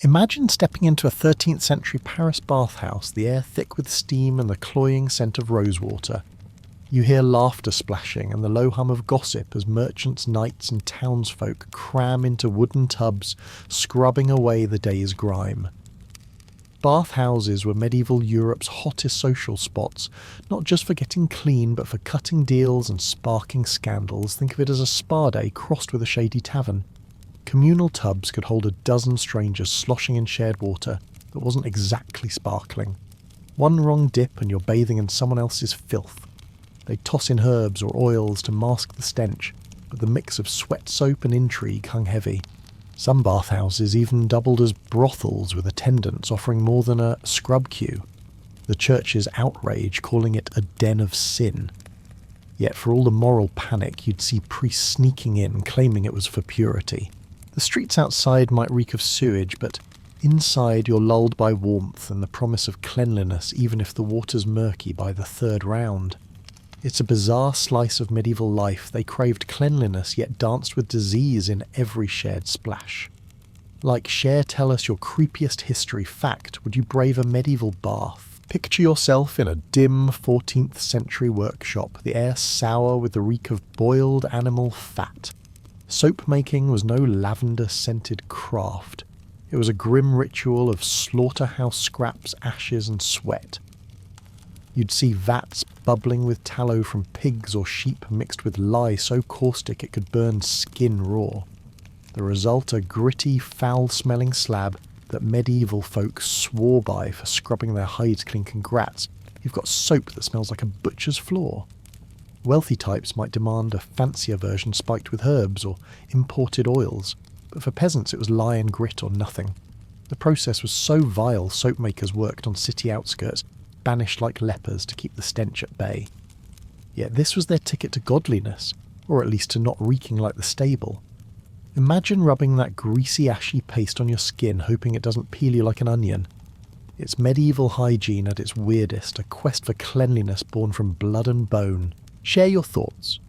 Imagine stepping into a 13th century Paris bathhouse, the air thick with steam and the cloying scent of rosewater. You hear laughter splashing and the low hum of gossip as merchants, knights and townsfolk cram into wooden tubs, scrubbing away the day's grime. Bathhouses were medieval Europe's hottest social spots, not just for getting clean but for cutting deals and sparking scandals. Think of it as a spa day crossed with a shady tavern. Communal tubs could hold a dozen strangers sloshing in shared water that wasn't exactly sparkling. One wrong dip and you're bathing in someone else's filth. They'd toss in herbs or oils to mask the stench, but the mix of sweat soap and intrigue hung heavy. Some bathhouses even doubled as brothels, with attendants offering more than a scrub queue. The church's outrage calling it a den of sin. Yet for all the moral panic, you'd see priests sneaking in, claiming it was for purity. The streets outside might reek of sewage, but inside you're lulled by warmth and the promise of cleanliness, even if the water's murky by the third round. It's a bizarre slice of medieval life. They craved cleanliness, yet danced with disease in every shared splash. Like Share Tell Us Your Creepiest History Fact, would you brave a medieval bath? Picture yourself in a dim 14th century workshop, the air sour with the reek of boiled animal fat. Soap making was no lavender-scented craft. It was a grim ritual of slaughterhouse scraps, ashes and sweat. You'd see vats bubbling with tallow from pigs or sheep mixed with lye so caustic it could burn skin raw. The result, a gritty, foul-smelling slab that medieval folk swore by for scrubbing their hides clean. Congrats, you've got soap that smells like a butcher's floor. Wealthy types might demand a fancier version spiked with herbs or imported oils, but for peasants it was lye and grit or nothing. The process was so vile soap makers worked on city outskirts, banished like lepers to keep the stench at bay. Yet this was their ticket to godliness, or at least to not reeking like the stable. Imagine rubbing that greasy ashy paste on your skin, hoping it doesn't peel you like an onion. It's medieval hygiene at its weirdest, a quest for cleanliness born from blood and bone. Share your thoughts.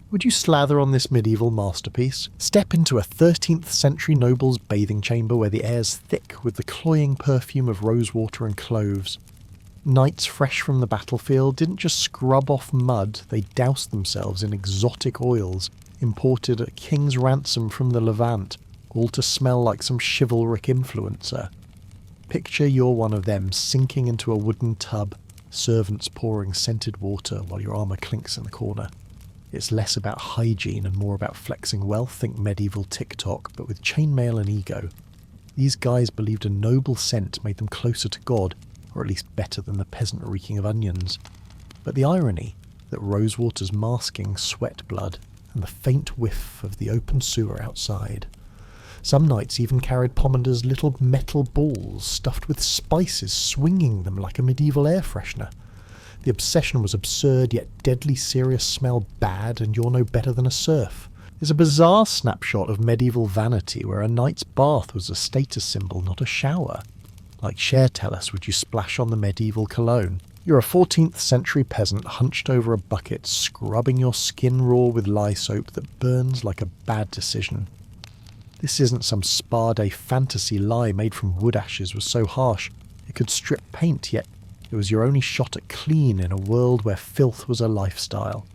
Would you slather on this medieval masterpiece? Step into a 13th century noble's bathing chamber where the air's thick with the cloying perfume of rosewater and cloves. Knights fresh from the battlefield didn't just scrub off mud, they doused themselves in exotic oils, imported at king's ransom from the Levant, all to smell like some chivalric influencer. Picture you're one of them, sinking into a wooden tub, servants pouring scented water while your armour clinks in the corner. It's less about hygiene and more about flexing wealth. Think medieval TikTok, but with chainmail and ego. These guys believed a noble scent made them closer to God, or at least better than the peasant reeking of onions. But the irony that rosewater's masking sweat blood and the faint whiff of the open sewer outside. Some knights even carried pomanders, little metal balls stuffed with spices, swinging them like a medieval air freshener. The obsession was absurd, yet deadly serious. Smell bad and you're no better than a serf. It's a bizarre snapshot of medieval vanity where a knight's bath was a status symbol, not a shower. Like Share Tell Us, would you splash on the medieval cologne? You're a 14th century peasant hunched over a bucket, scrubbing your skin raw with lye soap that burns like a bad decision. This isn't some spa day fantasy lye made from wood ashes was so harsh it could strip paint, yet it was your only shot at clean in a world where filth was a lifestyle.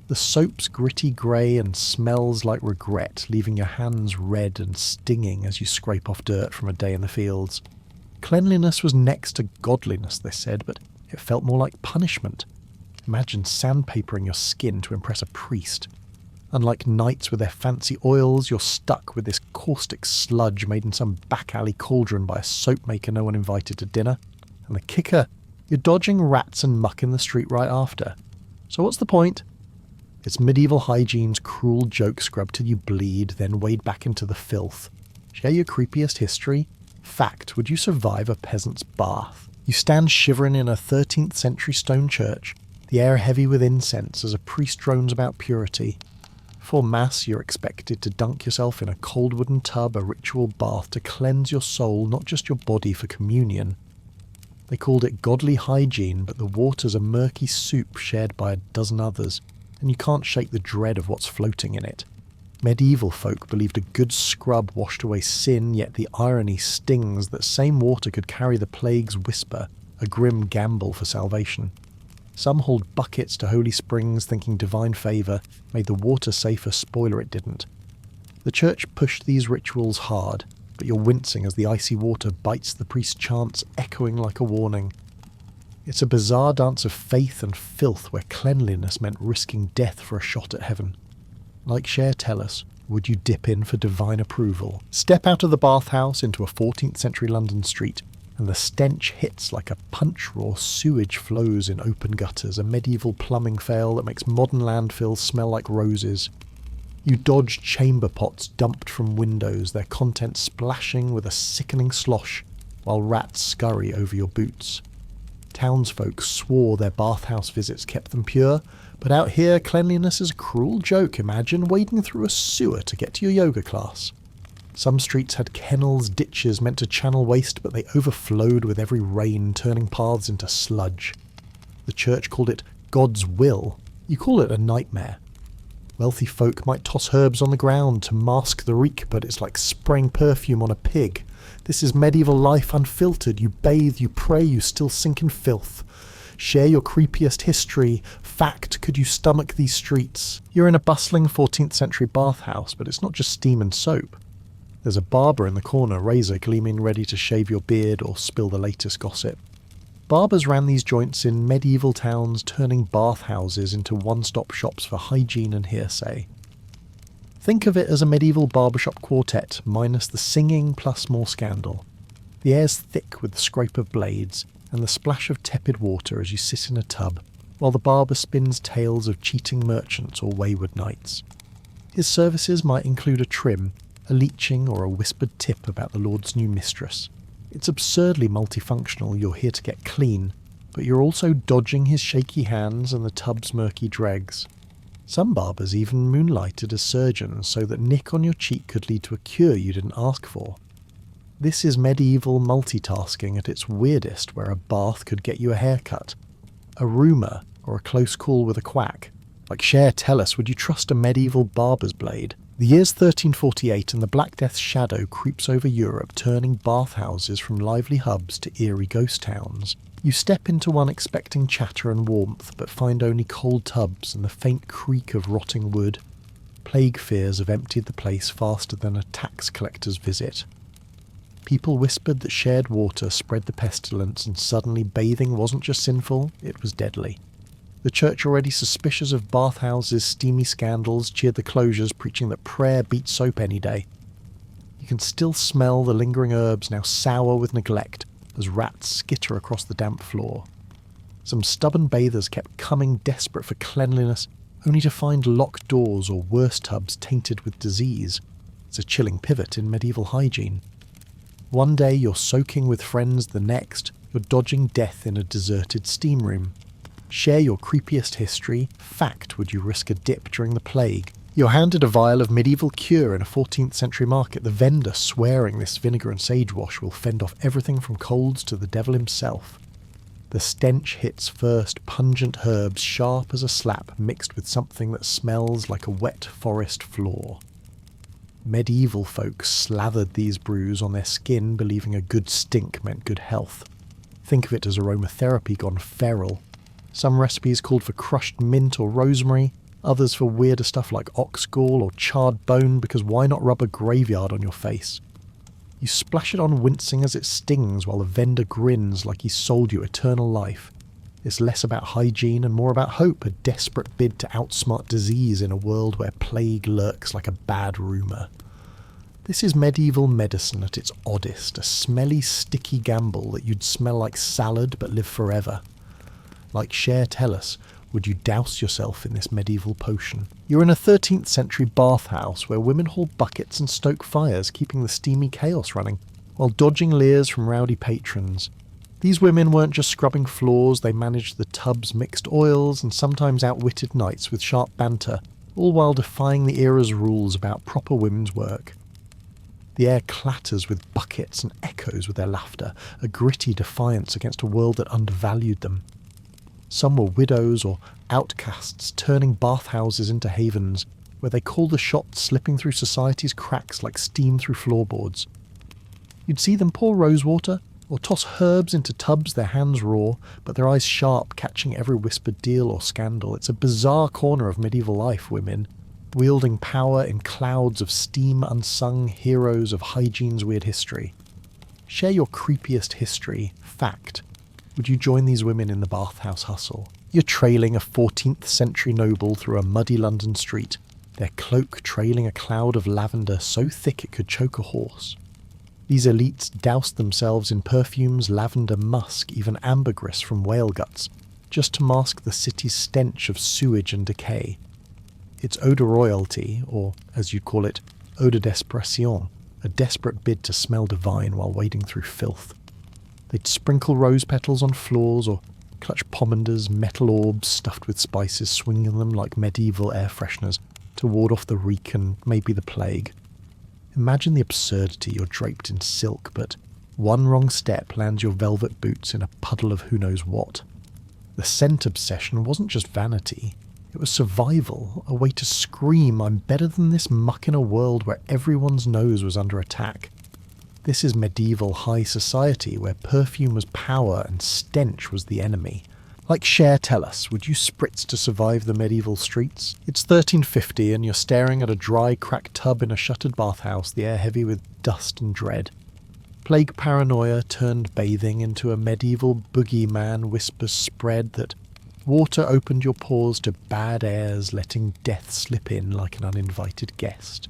The soap's gritty grey and smells like regret, leaving your hands red and stinging as you scrape off dirt from a day in the fields. Cleanliness was next to godliness, they said, but it felt more like punishment. Imagine sandpapering your skin to impress a priest. Unlike knights with their fancy oils, you're stuck with this caustic sludge made in some back alley cauldron by a soap maker no one invited to dinner. And the kicker, you're dodging rats and muck in the street right after. So what's the point? It's medieval hygiene's cruel joke, scrub till you bleed, then wade back into the filth. Share your creepiest history? Fact, would you survive a peasant's bath? You stand shivering in a 13th century stone church, the air heavy with incense as a priest drones about purity. Before Mass, you're expected to dunk yourself in a cold wooden tub, a ritual bath to cleanse your soul, not just your body, for communion. They called it godly hygiene, but the water's a murky soup shared by a dozen others, and you can't shake the dread of what's floating in it. Medieval folk believed a good scrub washed away sin, yet the irony stings that same water could carry the plague's whisper, a grim gamble for salvation. Some hauled buckets to holy springs thinking divine favour made the water safer, spoiler it didn't. The church pushed these rituals hard, but you're wincing as the icy water bites the priest's chants, echoing like a warning. It's a bizarre dance of faith and filth where cleanliness meant risking death for a shot at heaven. Like Cher tell us, would you dip in for divine approval? Step out of the bathhouse into a 14th century London street, and the stench hits like a punch raw. Sewage flows in open gutters, a medieval plumbing fail that makes modern landfills smell like roses. You dodge chamber pots dumped from windows, their contents splashing with a sickening slosh, while rats scurry over your boots. Townsfolk swore their bathhouse visits kept them pure, but out here cleanliness is a cruel joke. Imagine wading through a sewer to get to your yoga class. Some streets had kennels, ditches meant to channel waste, but they overflowed with every rain, turning paths into sludge. The church called it God's will. You call it a nightmare. Wealthy folk might toss herbs on the ground to mask the reek, but it's like spraying perfume on a pig. This is medieval life unfiltered. You bathe, you pray, you still sink in filth. Share your creepiest history. Fact, could you stomach these streets? You're in a bustling 14th century bathhouse, but it's not just steam and soap. There's a barber in the corner, razor gleaming ready to shave your beard or spill the latest gossip. Barbers ran these joints in medieval towns, turning bathhouses into one-stop shops for hygiene and hearsay. Think of it as a medieval barbershop quartet, minus the singing plus more scandal. The air's thick with the scrape of blades and the splash of tepid water as you sit in a tub, while the barber spins tales of cheating merchants or wayward knights. His services might include a trim, a leeching or a whispered tip about the Lord's new mistress. It's absurdly multifunctional. You're here to get clean, but you're also dodging his shaky hands and the tub's murky dregs. Some barbers even moonlighted as surgeons so that nick on your cheek could lead to a cure you didn't ask for. This is medieval multitasking at its weirdest, where a bath could get you a haircut, a rumour, or a close call with a quack. Like Cher tell us, would you trust a medieval barber's blade? The year's 1348 and the Black Death's shadow creeps over Europe, turning bathhouses from lively hubs to eerie ghost towns. You step into one expecting chatter and warmth, but find only cold tubs and the faint creak of rotting wood. Plague fears have emptied the place faster than a tax collector's visit. People whispered that shared water spread the pestilence, and suddenly bathing wasn't just sinful, it was deadly. The church, already suspicious of bathhouses' steamy scandals, cheered the closures, preaching that prayer beats soap any day. You can still smell the lingering herbs, now sour with neglect, as rats skitter across the damp floor. Some stubborn bathers kept coming, desperate for cleanliness, only to find locked doors or worse tubs tainted with disease. It's a chilling pivot in medieval hygiene. One day you're soaking with friends, the next you're dodging death in a deserted steam room. Share your creepiest history. Fact, would you risk a dip during the plague? You're handed a vial of medieval cure in a 14th century market, the vendor swearing this vinegar and sage wash will fend off everything from colds to the devil himself. The stench hits first, pungent herbs sharp as a slap mixed with something that smells like a wet forest floor. Medieval folk slathered these brews on their skin, believing a good stink meant good health. Think of it as aromatherapy gone feral. Some recipes called for crushed mint or rosemary, others for weirder stuff like ox gall or charred bone, because why not rub a graveyard on your face? You splash it on, wincing as it stings, while the vendor grins like he sold you eternal life. It's less about hygiene and more about hope, a desperate bid to outsmart disease in a world where plague lurks like a bad rumour. This is medieval medicine at its oddest, a smelly, sticky gamble that you'd smell like salad but live forever. Like Cher tell us, would you douse yourself in this medieval potion? You're in a 13th century bathhouse where women haul buckets and stoke fires, keeping the steamy chaos running, while dodging leers from rowdy patrons. These women weren't just scrubbing floors, they managed the tub's mixed oils and sometimes outwitted knights with sharp banter, all while defying the era's rules about proper women's work. The air clatters with buckets and echoes with their laughter, a gritty defiance against a world that undervalued them. Some were widows or outcasts, turning bathhouses into havens, where they call the shots slipping through society's cracks like steam through floorboards. You'd see them pour rosewater, or toss herbs into tubs, their hands raw, but their eyes sharp, catching every whispered deal or scandal. It's a bizarre corner of medieval life, women, wielding power in clouds of steam, unsung heroes of hygiene's weird history. Share your creepiest history, fact. Would you join these women in the bathhouse hustle? You're trailing a 14th century noble through a muddy London street, their cloak trailing a cloud of lavender so thick it could choke a horse. These elites doused themselves in perfumes, lavender, musk, even ambergris from whale guts, just to mask the city's stench of sewage and decay. It's eau de royalty, or, as you'd call it, eau de desperation, a desperate bid to smell divine while wading through filth. They'd sprinkle rose petals on floors, or clutch pomanders, metal orbs stuffed with spices, swinging them like medieval air fresheners to ward off the reek and maybe the plague. Imagine the absurdity. You're draped in silk, but one wrong step lands your velvet boots in a puddle of who knows what. The scent obsession wasn't just vanity. It was survival, a way to scream, I'm better than this muck in a world where everyone's nose was under attack. This is medieval high society where perfume was power and stench was the enemy. Like Cher, tell us, would you spritz to survive the medieval streets? It's 1350 and you're staring at a dry, cracked tub in a shuttered bathhouse, the air heavy with dust and dread. Plague paranoia turned bathing into a medieval boogeyman, whispers spread that water opened your pores to bad airs, letting death slip in like an uninvited guest.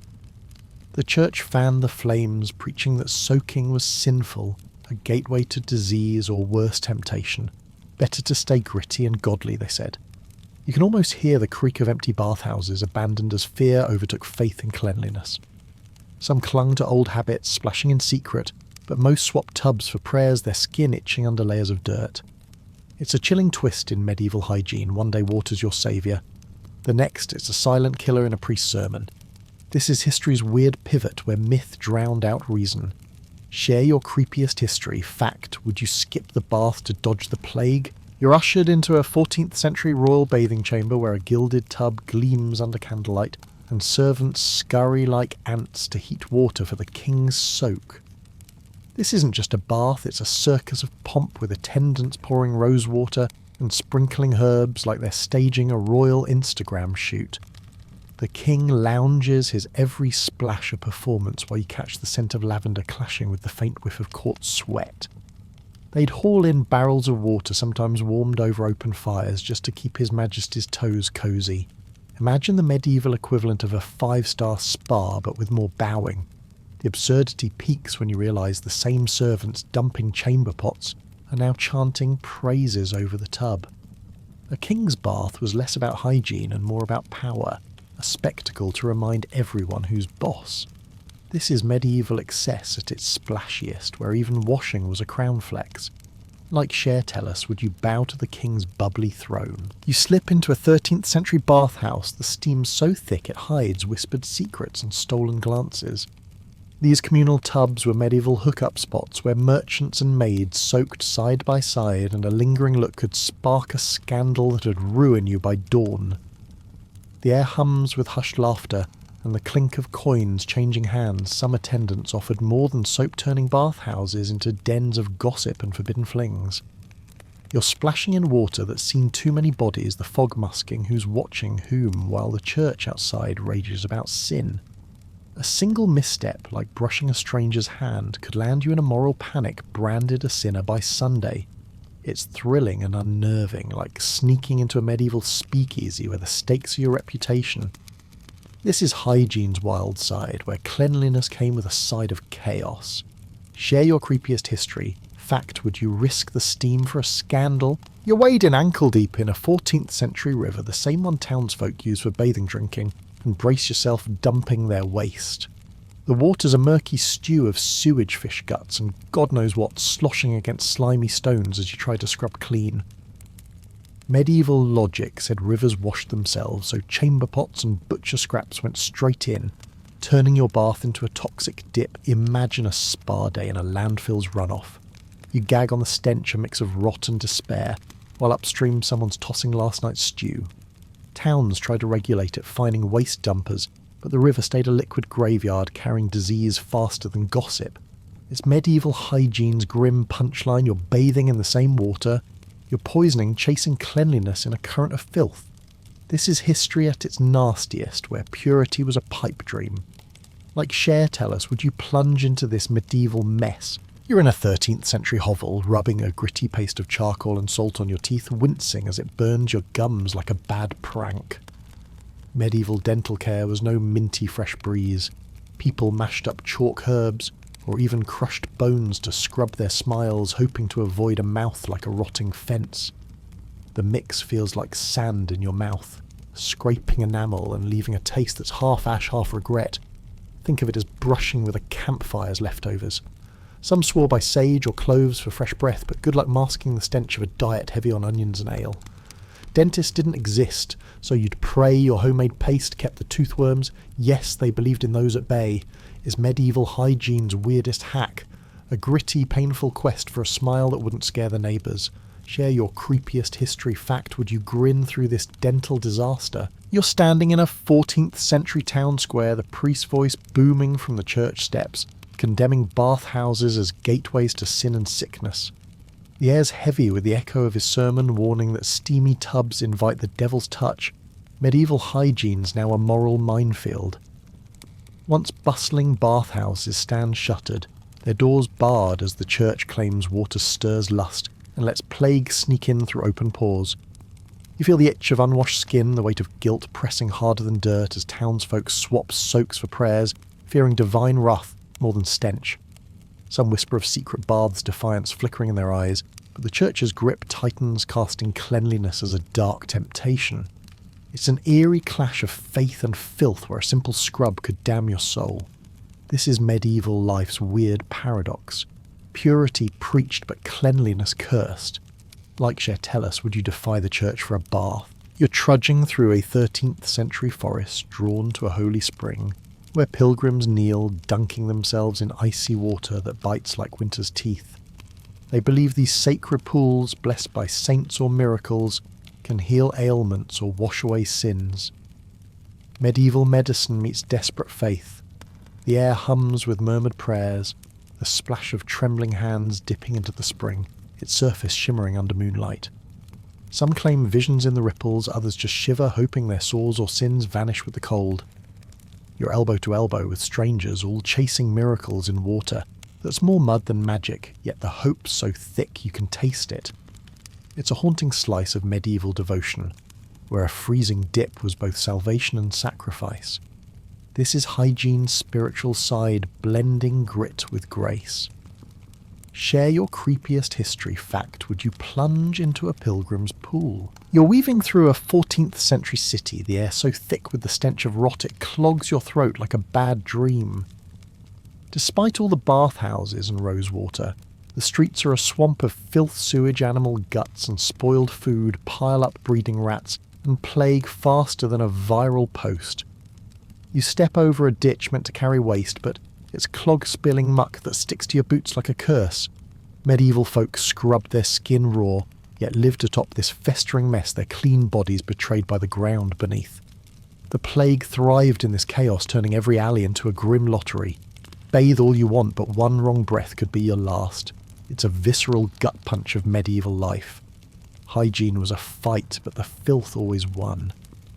The church fanned the flames, preaching that soaking was sinful, a gateway to disease or worse temptation. Better to stay gritty and godly, they said. You can almost hear the creak of empty bathhouses abandoned as fear overtook faith in cleanliness. Some clung to old habits, splashing in secret, but most swapped tubs for prayers, their skin itching under layers of dirt. It's a chilling twist in medieval hygiene. One day water's your saviour. The next, it's a silent killer in a priest's sermon. This is history's weird pivot where myth drowned out reason. Share your creepiest history, fact. Would you skip the bath to dodge the plague? You're ushered into a 14th century royal bathing chamber where a gilded tub gleams under candlelight, and servants scurry like ants to heat water for the king's soak. This isn't just a bath, it's a circus of pomp with attendants pouring rosewater and sprinkling herbs like they're staging a royal Instagram shoot. The king lounges, his every splash a performance, while you catch the scent of lavender clashing with the faint whiff of court sweat. They'd haul in barrels of water, sometimes warmed over open fires, just to keep His Majesty's toes cosy. Imagine the medieval equivalent of a 5-star spa, but with more bowing. The absurdity peaks when you realise the same servants dumping chamber pots are now chanting praises over the tub. A king's bath was less about hygiene and more about power, a spectacle to remind everyone who's boss. This is medieval excess at its splashiest, where even washing was a crown flex. Like Cher, tell us, would you bow to the king's bubbly throne? You slip into a 13th century bathhouse, the steam so thick it hides whispered secrets and stolen glances. These communal tubs were medieval hookup spots where merchants and maids soaked side by side, and a lingering look could spark a scandal that would ruin you by dawn. The air hums with hushed laughter, and the clink of coins changing hands. Some attendants offered more than soap-turning bathhouses into dens of gossip and forbidden flings. You're splashing in water that's seen too many bodies, the fog musking who's watching whom, while the church outside rages about sin. A single misstep, like brushing a stranger's hand, could land you in a moral panic, branded a sinner by Sunday. It's thrilling and unnerving, like sneaking into a medieval speakeasy where the stakes are your reputation. This is hygiene's wild side, where cleanliness came with a side of chaos. Share your creepiest history. Fact, would you risk the steam for a scandal? You're wading ankle deep in a 14th century river, the same one townsfolk use for bathing drinking, and brace yourself dumping their waste. The water's a murky stew of sewage fish guts and God knows what sloshing against slimy stones as you try to scrub clean. Medieval logic said rivers washed themselves, so chamber pots and butcher scraps went straight in, turning your bath into a toxic dip. Imagine a spa day in a landfill's runoff. You gag on the stench, a mix of rot and despair, while upstream someone's tossing last night's stew. Towns tried to regulate it, fining waste dumpers, but the river stayed a liquid graveyard carrying disease faster than gossip. It's medieval hygiene's grim punchline: you're bathing in the same water, you're poisoning, chasing cleanliness in a current of filth. This is history at its nastiest, where purity was a pipe dream. Like Cher, tell us, would you plunge into this medieval mess? You're in a 13th century hovel, rubbing a gritty paste of charcoal and salt on your teeth, wincing as it burns your gums like a bad prank. Medieval dental care was no minty fresh breeze. People mashed up chalk herbs, or even crushed bones to scrub their smiles, hoping to avoid a mouth like a rotting fence. The mix feels like sand in your mouth, scraping enamel and leaving a taste that's half ash, half regret. Think of it as brushing with a campfire's leftovers. Some swore by sage or cloves for fresh breath, but good luck masking the stench of a diet heavy on onions and ale. Dentists didn't exist, so you'd pray your homemade paste kept the toothworms. Yes, they believed in those at bay. Is medieval hygiene's weirdest hack. A gritty, painful quest for a smile that wouldn't scare the neighbours. Share your creepiest history fact. Would you grin through this dental disaster? You're standing in a 14th century town square, the priest's voice booming from the church steps, condemning bathhouses as gateways to sin and sickness. The air's heavy with the echo of his sermon, warning that steamy tubs invite the devil's touch. Medieval hygiene's now a moral minefield. Once bustling bathhouses stand shuttered, their doors barred as the church claims water stirs lust and lets plague sneak in through open pores. You feel the itch of unwashed skin, the weight of guilt pressing harder than dirt as townsfolk swap soaks for prayers, fearing divine wrath more than stench. Some whisper of secret baths, defiance flickering in their eyes, but the church's grip tightens, casting cleanliness as a dark temptation. It's an eerie clash of faith and filth where a simple scrub could damn your soul. This is medieval life's weird paradox. Purity preached but cleanliness cursed. Like Cher, tell us, would you defy the church for a bath? You're trudging through a 13th century forest drawn to a holy spring, where pilgrims kneel, dunking themselves in icy water that bites like winter's teeth. They believe these sacred pools, blessed by saints or miracles, can heal ailments or wash away sins. Medieval medicine meets desperate faith. The air hums with murmured prayers, the splash of trembling hands dipping into the spring, its surface shimmering under moonlight. Some claim visions in the ripples, others just shiver, hoping their sores or sins vanish with the cold. You're elbow to elbow with strangers, all chasing miracles in water that's more mud than magic, yet the hope's so thick you can taste it. It's a haunting slice of medieval devotion, where a freezing dip was both salvation and sacrifice. This is hygiene's spiritual side, blending grit with grace. Share your creepiest history fact. Would you plunge into a pilgrim's pool? You're weaving through a 14th century city, the air so thick with the stench of rot it clogs your throat like a bad dream. Despite all the bathhouses and rosewater, the streets are a swamp of filth, sewage, animal guts and spoiled food, pile-up breeding rats, and plague faster than a viral post. You step over a ditch meant to carry waste, but it's clog-spilling muck that sticks to your boots like a curse. Medieval folk scrubbed their skin raw, yet lived atop this festering mess, their clean bodies betrayed by the ground beneath. The plague thrived in this chaos, turning every alley into a grim lottery. Bathe all you want, but one wrong breath could be your last. It's a visceral gut punch of medieval life. Hygiene was a fight, but the filth always won.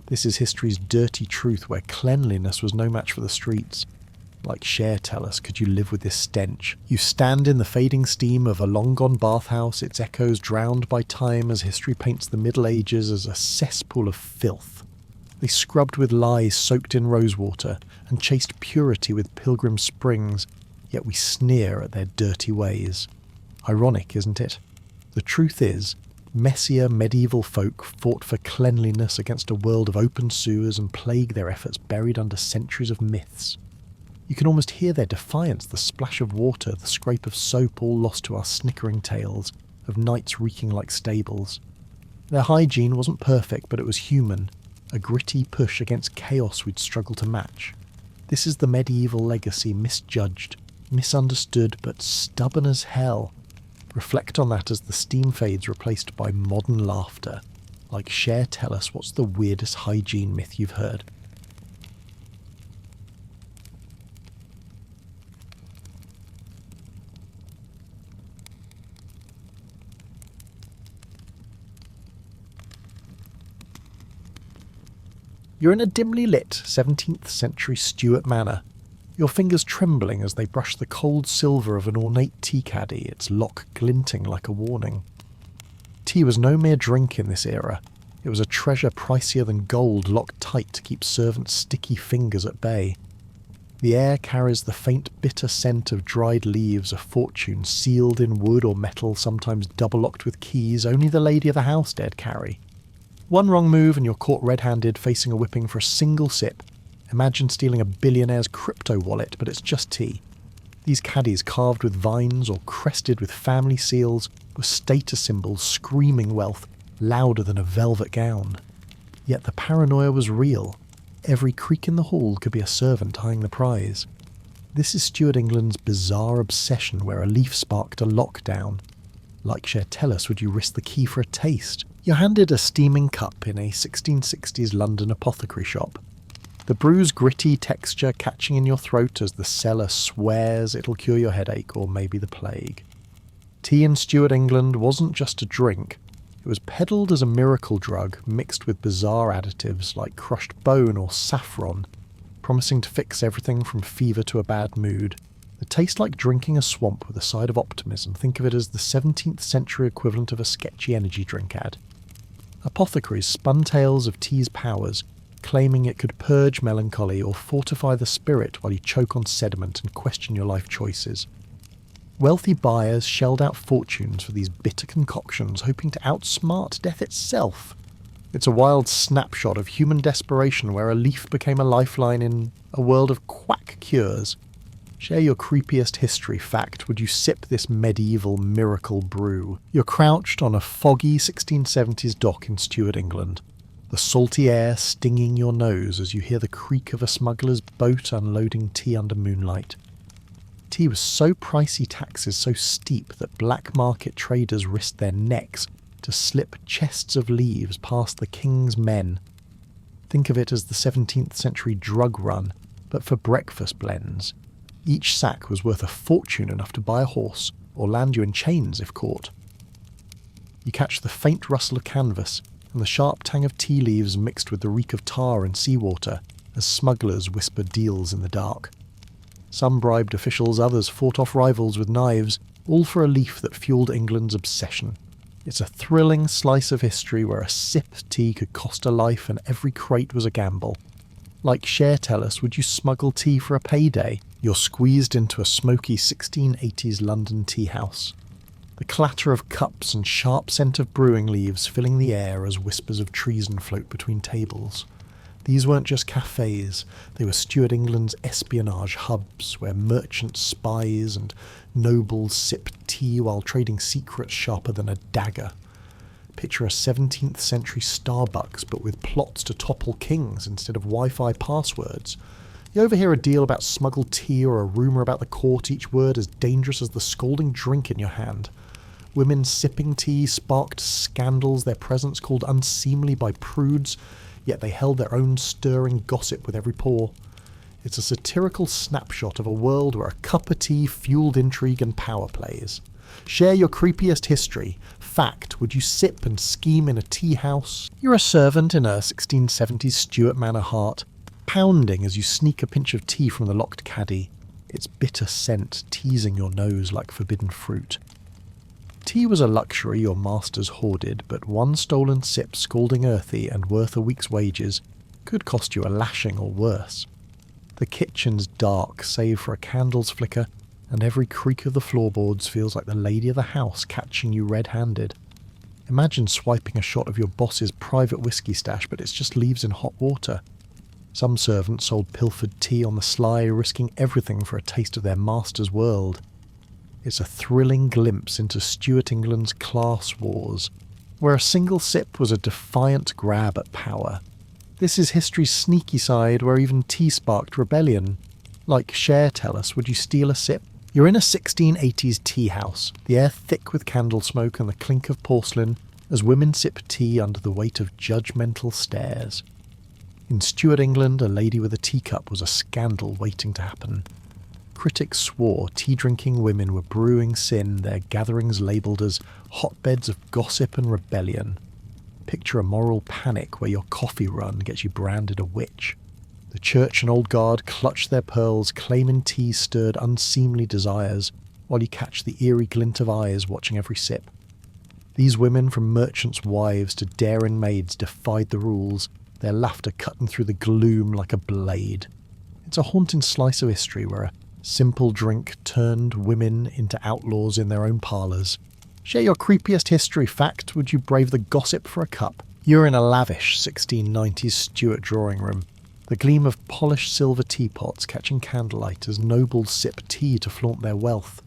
This is history's dirty truth, where cleanliness was no match for the streets. Like Cher, tell us, could you live with this stench? You stand in the fading steam of a long-gone bathhouse, its echoes drowned by time as history paints the Middle Ages as a cesspool of filth. They scrubbed with lies soaked in rosewater and chased purity with pilgrim springs, yet we sneer at their dirty ways. Ironic, isn't it? The truth is, messier medieval folk fought for cleanliness against a world of open sewers and plague, their efforts buried under centuries of myths. You can almost hear their defiance, the splash of water, the scrape of soap, all lost to our snickering tales of nights reeking like stables. Their hygiene wasn't perfect, but it was human, a gritty push against chaos we'd struggle to match. This is the medieval legacy, misjudged, misunderstood, but stubborn as hell. Reflect on that as the steam fades, replaced by modern laughter. Like, share, tell us, what's the weirdest hygiene myth you've heard? You're in a dimly lit 17th century Stuart manor, your fingers trembling as they brush the cold silver of an ornate tea caddy, its lock glinting like a warning. Tea was no mere drink in this era. It was a treasure pricier than gold, locked tight to keep servants' sticky fingers at bay. The air carries the faint bitter scent of dried leaves, a fortune sealed in wood or metal, sometimes double-locked with keys only the lady of the house dared carry. One wrong move and you're caught red-handed, facing a whipping for a single sip. Imagine stealing a billionaire's crypto wallet, but it's just tea. These caddies carved with vines or crested with family seals were status symbols screaming wealth, louder than a velvet gown. Yet the paranoia was real. Every creak in the hall could be a servant eyeing the prize. This is Stuart England's bizarre obsession where a leaf sparked a lockdown. Like, share, tell us, would you risk the key for a taste? You're handed a steaming cup in a 1660s London apothecary shop. The brew's gritty texture catching in your throat as the seller swears it'll cure your headache or maybe the plague. Tea in Stuart England wasn't just a drink. It was peddled as a miracle drug mixed with bizarre additives like crushed bone or saffron, promising to fix everything from fever to a bad mood. It tastes like drinking a swamp with a side of optimism. Think of it as the 17th century equivalent of a sketchy energy drink ad. Apothecaries spun tales of tea's powers, claiming it could purge melancholy or fortify the spirit while you choke on sediment and question your life choices. Wealthy buyers shelled out fortunes for these bitter concoctions, hoping to outsmart death itself. It's a wild snapshot of human desperation where a leaf became a lifeline in a world of quack cures. Share your creepiest history fact. Would you sip this medieval miracle brew? You're crouched on a foggy 1670s dock in Stuart, England, the salty air stinging your nose as you hear the creak of a smuggler's boat unloading tea under moonlight. Tea was so pricey, taxes so steep that black market traders risked their necks to slip chests of leaves past the king's men. Think of it as the 17th century drug run, but for breakfast blends. Each sack was worth a fortune, enough to buy a horse, or land you in chains if caught. You catch the faint rustle of canvas, and the sharp tang of tea leaves mixed with the reek of tar and seawater, as smugglers whisper deals in the dark. Some bribed officials, others fought off rivals with knives, all for a leaf that fueled England's obsession. It's a thrilling slice of history where a sip of tea could cost a life and every crate was a gamble. Like, share, tell us, would you smuggle tea for a payday? You're squeezed into a smoky 1680s London tea house. The clatter of cups and sharp scent of brewing leaves filling the air as whispers of treason float between tables. These weren't just cafes, they were Stuart England's espionage hubs, where merchants, spies and nobles sipped tea while trading secrets sharper than a dagger. Picture a 17th century Starbucks, but with plots to topple kings instead of Wi-Fi passwords. You overhear a deal about smuggled tea or a rumour about the court, each word as dangerous as the scalding drink in your hand. Women sipping tea sparked scandals, their presence called unseemly by prudes, yet they held their own stirring gossip with every pour. It's a satirical snapshot of a world where a cup of tea fueled intrigue and power plays. Share your creepiest history. Fact, would you sip and scheme in a tea house? You're a servant in a 1670s Stuart manor heart, pounding as you sneak a pinch of tea from the locked caddy, its bitter scent teasing your nose like forbidden fruit. Tea was a luxury your masters hoarded, but one stolen sip, scalding earthy and worth a week's wages, could cost you a lashing or worse. The kitchen's dark, save for a candle's flicker, and every creak of the floorboards feels like the lady of the house catching you red-handed. Imagine swiping a shot of your boss's private whiskey stash, but it's just leaves in hot water. Some servants sold pilfered tea on the sly, risking everything for a taste of their master's world. It's a thrilling glimpse into Stuart England's class wars, where a single sip was a defiant grab at power. This is history's sneaky side, where even tea sparked rebellion. Like, share, tell us, would you steal a sip? You're in a 1680s tea house, the air thick with candle smoke and the clink of porcelain, as women sip tea under the weight of judgmental stares. In Stuart England, a lady with a teacup was a scandal waiting to happen. Critics swore tea-drinking women were brewing sin, their gatherings labelled as hotbeds of gossip and rebellion. Picture a moral panic where your coffee run gets you branded a witch. The church and old guard clutch their pearls, claiming tea stirred unseemly desires, while you catch the eerie glint of eyes watching every sip. These women, from merchants' wives to daring maids, defied the rules, their laughter cutting through the gloom like a blade. It's a haunting slice of history where a simple drink turned women into outlaws in their own parlours. Share your creepiest history fact. Would you brave the gossip for a cup? You're in a lavish 1690s Stuart drawing room. The gleam of polished silver teapots catching candlelight as nobles sip tea to flaunt their wealth.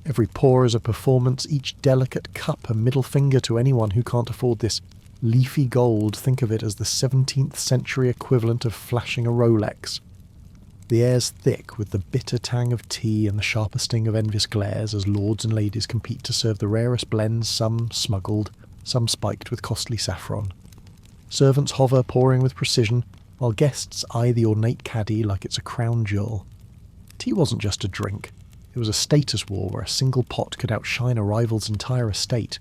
Every pour is a performance, each delicate cup a middle finger to anyone who can't afford this leafy gold. Think of it as the 17th century equivalent of flashing a Rolex. The air's thick with the bitter tang of tea and the sharper sting of envious glares as lords and ladies compete to serve the rarest blends, some smuggled, some spiked with costly saffron. Servants hover, pouring with precision, while guests eye the ornate caddy like it's a crown jewel. Tea wasn't just a drink. It was a status war where a single pot could outshine a rival's entire estate.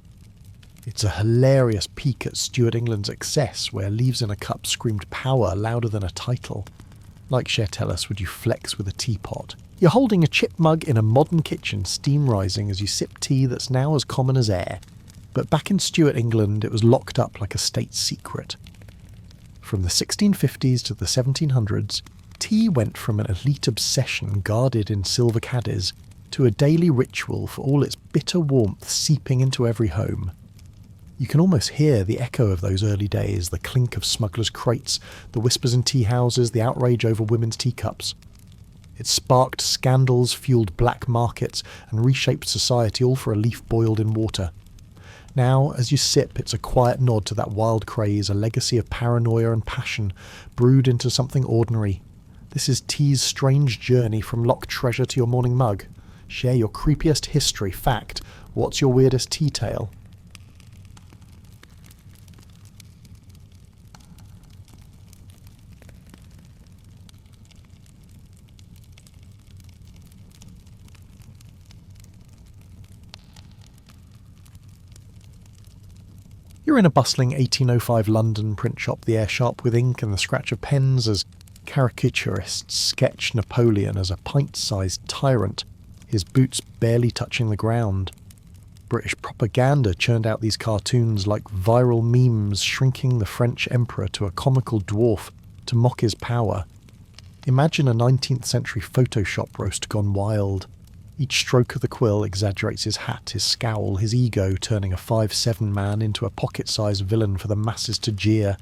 It's a hilarious peek at Stuart England's excess, where leaves in a cup screamed power louder than a title. Like Cher Tell Us, would you flex with a teapot? You're holding a chip mug in a modern kitchen, steam rising as you sip tea that's now as common as air. But back in Stuart England, it was locked up like a state secret. From the 1650s to the 1700s, tea went from an elite obsession guarded in silver caddies to a daily ritual for all its bitter warmth seeping into every home. You can almost hear the echo of those early days, the clink of smugglers' crates, the whispers in tea houses, the outrage over women's teacups. It sparked scandals, fueled black markets, and reshaped society, all for a leaf boiled in water. Now, as you sip, it's a quiet nod to that wild craze, a legacy of paranoia and passion, brewed into something ordinary. This is tea's strange journey from locked treasure to your morning mug. Share your creepiest history fact. What's your weirdest tea tale? You're in a bustling 1805 London print shop, the air sharp with ink and the scratch of pens as caricaturists sketch Napoleon as a pint-sized tyrant, his boots barely touching the ground. British propaganda churned out these cartoons like viral memes, shrinking the French emperor to a comical dwarf to mock his power. Imagine a 19th century Photoshop roast gone wild. Each stroke of the quill exaggerates his hat, his scowl, his ego, turning a 5'7" man into a pocket-sized villain for the masses to jeer.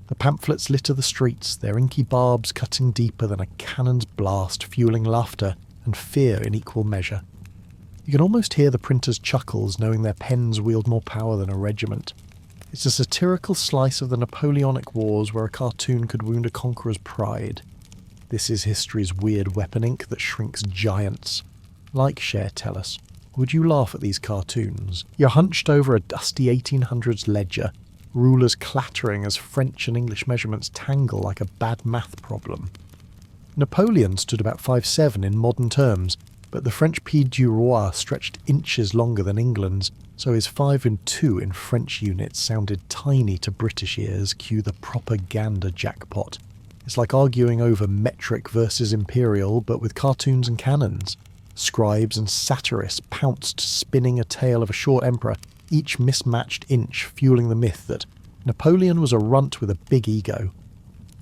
The pamphlets litter the streets, their inky barbs cutting deeper than a cannon's blast, fueling laughter and fear in equal measure. You can almost hear the printers' chuckles, knowing their pens wield more power than a regiment. It's a satirical slice of the Napoleonic Wars where a cartoon could wound a conqueror's pride. This is history's weird weapon ink that shrinks giants. Like Cher Tell Us, would you laugh at these cartoons? You're hunched over a dusty 1800s ledger, rulers clattering as French and English measurements tangle like a bad math problem. Napoleon stood about 5'7" in modern terms, but the French Pied du Roi stretched inches longer than England's, so his 5'2" in French units sounded tiny to British ears. Cue the propaganda jackpot. It's like arguing over metric versus imperial, but with cartoons and cannons. Scribes and satirists pounced, spinning a tale of a short emperor, each mismatched inch fueling the myth that Napoleon was a runt with a big ego.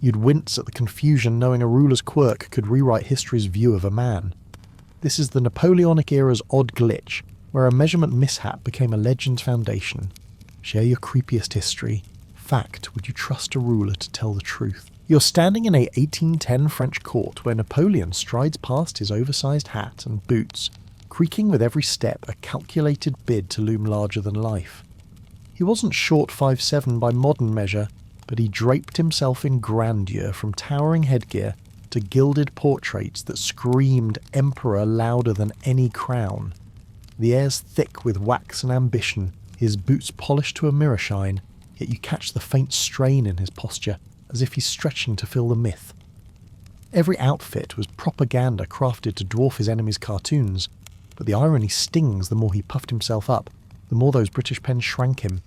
You'd wince at the confusion knowing a ruler's quirk could rewrite history's view of a man. This is the Napoleonic era's odd glitch, where a measurement mishap became a legend's foundation. Share your creepiest history. Fact, would you trust a ruler to tell the truth? You're standing in a 1810 French court where Napoleon strides past his oversized hat and boots, creaking with every step, a calculated bid to loom larger than life. He wasn't short 5'7" by modern measure, but he draped himself in grandeur from towering headgear to gilded portraits that screamed emperor louder than any crown. The air's thick with wax and ambition, his boots polished to a mirror shine, yet you catch the faint strain in his posture, as if he's stretching to fill the myth. Every outfit was propaganda crafted to dwarf his enemies' cartoons, but the irony stings the more he puffed himself up, the more those British pens shrank him.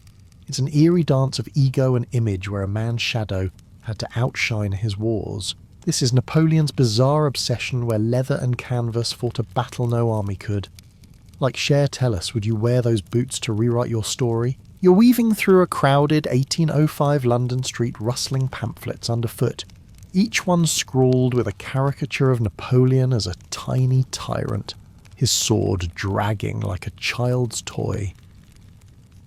It's an eerie dance of ego and image where a man's shadow had to outshine his wars. This is Napoleon's bizarre obsession where leather and canvas fought a battle no army could. Like Cher tell us, would you wear those boots to rewrite your story? You're weaving through a crowded 1805 London street rustling pamphlets underfoot, each one scrawled with a caricature of Napoleon as a tiny tyrant, his sword dragging like a child's toy.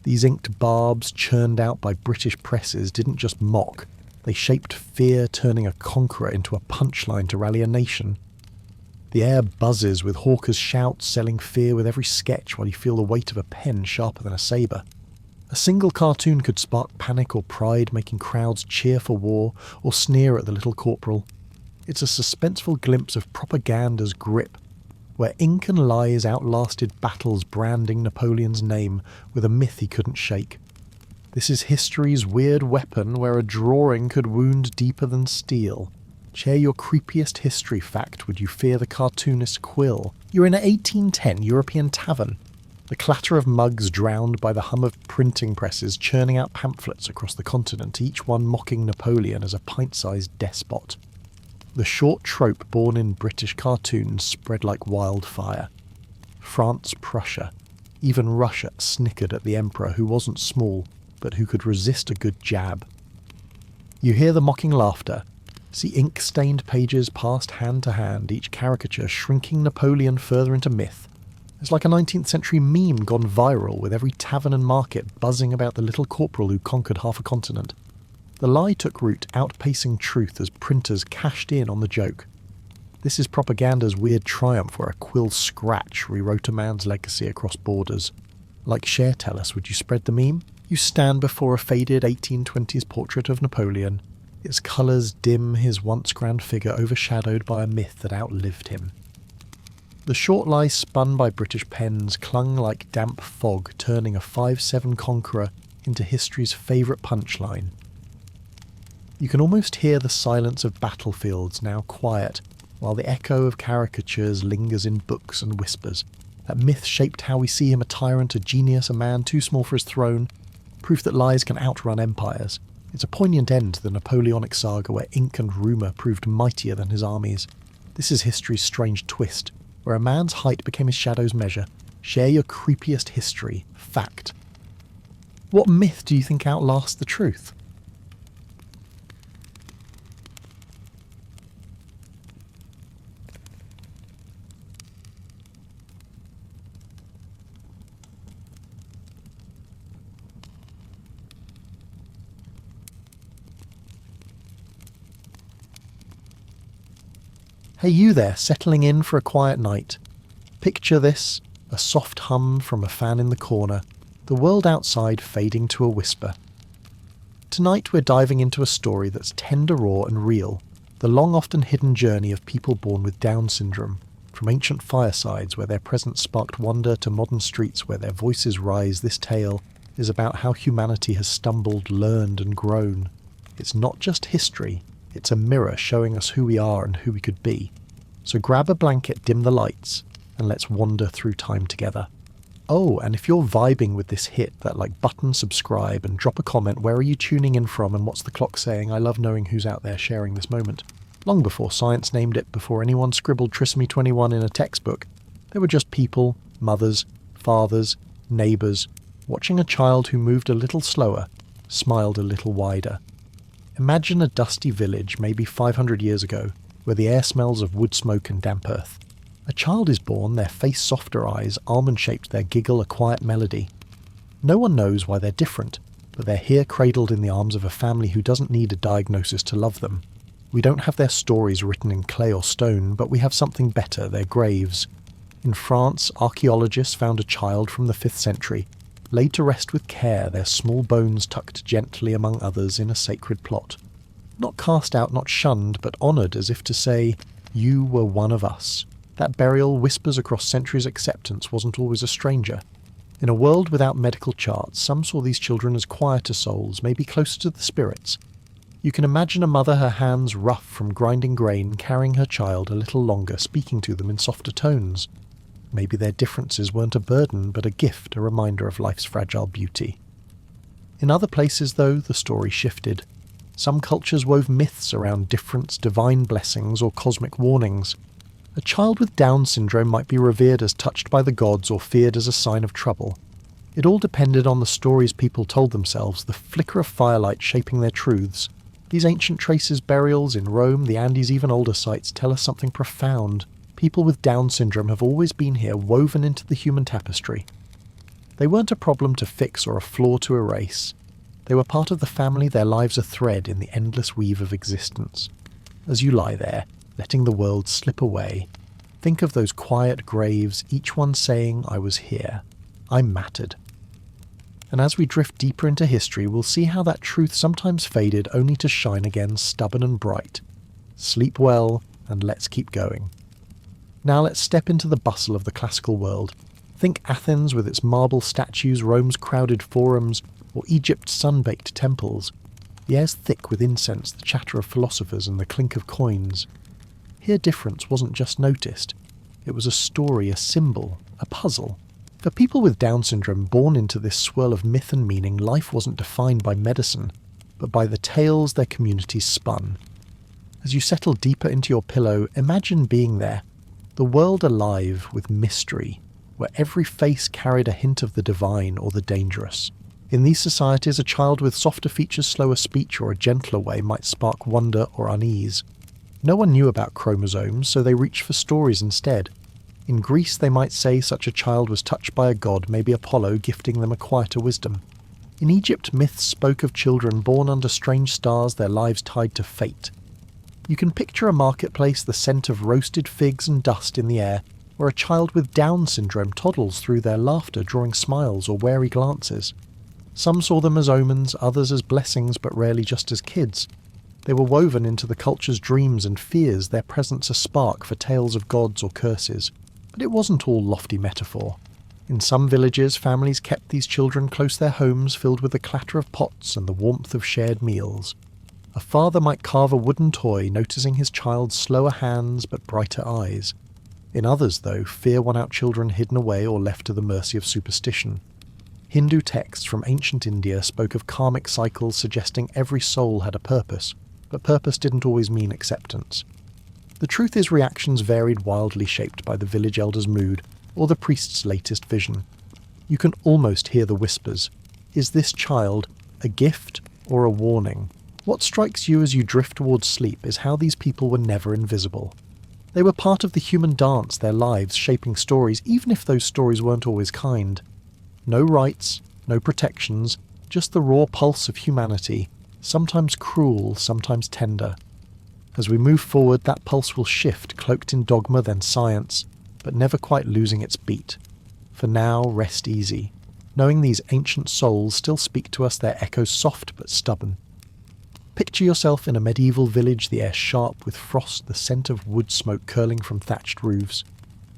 These inked barbs churned out by British presses didn't just mock, they shaped fear, turning a conqueror into a punchline to rally a nation. The air buzzes with hawkers' shouts selling fear with every sketch while you feel the weight of a pen sharper than a sabre. A single cartoon could spark panic or pride, making crowds cheer for war or sneer at the little corporal. It's a suspenseful glimpse of propaganda's grip, where ink and lies outlasted battles branding Napoleon's name with a myth he couldn't shake. This is history's weird weapon where a drawing could wound deeper than steel. Share your creepiest history fact would you fear the cartoonist's quill. You're in an 1810 European tavern. The clatter of mugs drowned by the hum of printing presses churning out pamphlets across the continent, each one mocking Napoleon as a pint-sized despot. The short trope born in British cartoons spread like wildfire. France, Prussia, even Russia snickered at the emperor who wasn't small, but who could resist a good jab. You hear the mocking laughter, see ink-stained pages passed hand to hand, each caricature shrinking Napoleon further into myth. It's like a 19th century meme gone viral, with every tavern and market buzzing about the little corporal who conquered half a continent. The lie took root, outpacing truth as printers cashed in on the joke. This is propaganda's weird triumph where a quill scratch rewrote a man's legacy across borders. Like Cher tell us, would you spread the meme? You stand before a faded 1820s portrait of Napoleon, its colours dim, his once grand figure overshadowed by a myth that outlived him. The short lie spun by British pens clung like damp fog, turning a 5-7 conqueror into history's favourite punchline. You can almost hear the silence of battlefields now quiet, while the echo of caricatures lingers in books and whispers. That myth shaped how we see him, a tyrant, a genius, a man too small for his throne, proof that lies can outrun empires. It's a poignant end to the Napoleonic saga where ink and rumour proved mightier than his armies. This is history's strange twist, where a man's height became his shadow's measure. Share your creepiest history fact. What myth do you think outlasts the truth? Hey you there, settling in for a quiet night. Picture this, a soft hum from a fan in the corner, the world outside fading to a whisper. Tonight we're diving into a story that's tender, raw and real, the long often hidden journey of people born with Down syndrome, from ancient firesides where their presence sparked wonder to modern streets where their voices rise. This tale is about how humanity has stumbled, learned and grown. It's not just history, it's a mirror showing us who we are and who we could be. So grab a blanket, dim the lights, and let's wander through time together. Oh, and if you're vibing with this, hit that like button, subscribe, and drop a comment. Where are you tuning in from and what's the clock saying? I love knowing who's out there sharing this moment. Long before science named it, before anyone scribbled Trisomy 21 in a textbook, there were just people, mothers, fathers, neighbours, watching a child who moved a little slower, smiled a little wider. Imagine a dusty village, maybe 500 years ago, where the air smells of wood smoke and damp earth. A child is born, their face softer eyes, almond-shaped, their giggle a quiet melody. No one knows why they're different, but they're here cradled in the arms of a family who doesn't need a diagnosis to love them. We don't have their stories written in clay or stone, but we have something better, their graves. In France, archaeologists found a child from the 5th century, laid to rest with care, their small bones tucked gently among others in a sacred plot. Not cast out, not shunned, but honoured as if to say, you were one of us. That burial whispers across centuries acceptance wasn't always a stranger. In a world without medical charts, some saw these children as quieter souls, maybe closer to the spirits. You can imagine a mother, her hands rough from grinding grain, carrying her child a little longer, speaking to them in softer tones. Maybe their differences weren't a burden, but a gift, a reminder of life's fragile beauty. In other places, though, the story shifted. Some cultures wove myths around difference, divine blessings, or cosmic warnings. A child with Down syndrome might be revered as touched by the gods or feared as a sign of trouble. It all depended on the stories people told themselves, the flicker of firelight shaping their truths. These ancient traces, burials in Rome, the Andes, even older sites, tell us something profound. People with Down syndrome have always been here, woven into the human tapestry. They weren't a problem to fix or a flaw to erase. They were part of the family, their lives a thread in the endless weave of existence. As you lie there, letting the world slip away, think of those quiet graves, each one saying, "I was here. I mattered." And as we drift deeper into history, we'll see how that truth sometimes faded only to shine again, stubborn and bright. Sleep well, and let's keep going. Now let's step into the bustle of the classical world. Think Athens with its marble statues, Rome's crowded forums, or Egypt's sun-baked temples. The air's thick with incense, the chatter of philosophers, and the clink of coins. Here difference wasn't just noticed. It was a story, a symbol, a puzzle. For people with Down syndrome born into this swirl of myth and meaning, life wasn't defined by medicine, but by the tales their communities spun. As you settle deeper into your pillow, imagine being there, the world alive with mystery, where every face carried a hint of the divine or the dangerous. In these societies, a child with softer features, slower speech, or a gentler way might spark wonder or unease. No one knew about chromosomes, so they reached for stories instead. In Greece, they might say such a child was touched by a god, maybe Apollo, gifting them a quieter wisdom. In Egypt, myths spoke of children born under strange stars, their lives tied to fate. You can picture a marketplace, the scent of roasted figs and dust in the air, where a child with Down syndrome toddles through their laughter, drawing smiles or wary glances. Some saw them as omens, others as blessings, but rarely just as kids. They were woven into the culture's dreams and fears, their presence a spark for tales of gods or curses. But it wasn't all lofty metaphor. In some villages, families kept these children close to their homes, filled with the clatter of pots and the warmth of shared meals. A father might carve a wooden toy, noticing his child's slower hands but brighter eyes. In others, though, fear won out children hidden away or left to the mercy of superstition. Hindu texts from ancient India spoke of karmic cycles, suggesting every soul had a purpose, but purpose didn't always mean acceptance. The truth is, reactions varied, wildly shaped by the village elder's mood or the priest's latest vision. You can almost hear the whispers. Is this child a gift or a warning? What strikes you as you drift towards sleep is how these people were never invisible. They were part of the human dance, their lives shaping stories, even if those stories weren't always kind. No rights, no protections, just the raw pulse of humanity, sometimes cruel, sometimes tender. As we move forward, that pulse will shift, cloaked in dogma then science, but never quite losing its beat. For now, rest easy, knowing these ancient souls still speak to us, their echoes soft but stubborn. Picture yourself in a medieval village, the air sharp with frost, the scent of wood smoke curling from thatched roofs.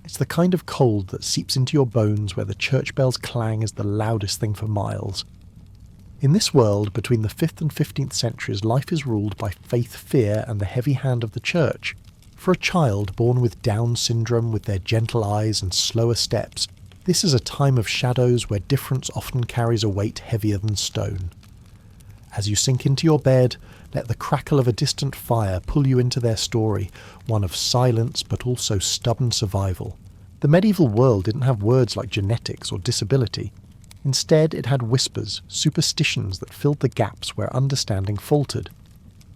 It's the kind of cold that seeps into your bones, where the church bell's clang is the loudest thing for miles. In this world, between the 5th and 15th centuries, life is ruled by faith, fear, and the heavy hand of the church. For a child born with Down syndrome, with their gentle eyes and slower steps, this is a time of shadows where difference often carries a weight heavier than stone. As you sink into your bed, let the crackle of a distant fire pull you into their story, one of silence but also stubborn survival. The medieval world didn't have words like genetics or disability. Instead, it had whispers, superstitions that filled the gaps where understanding faltered.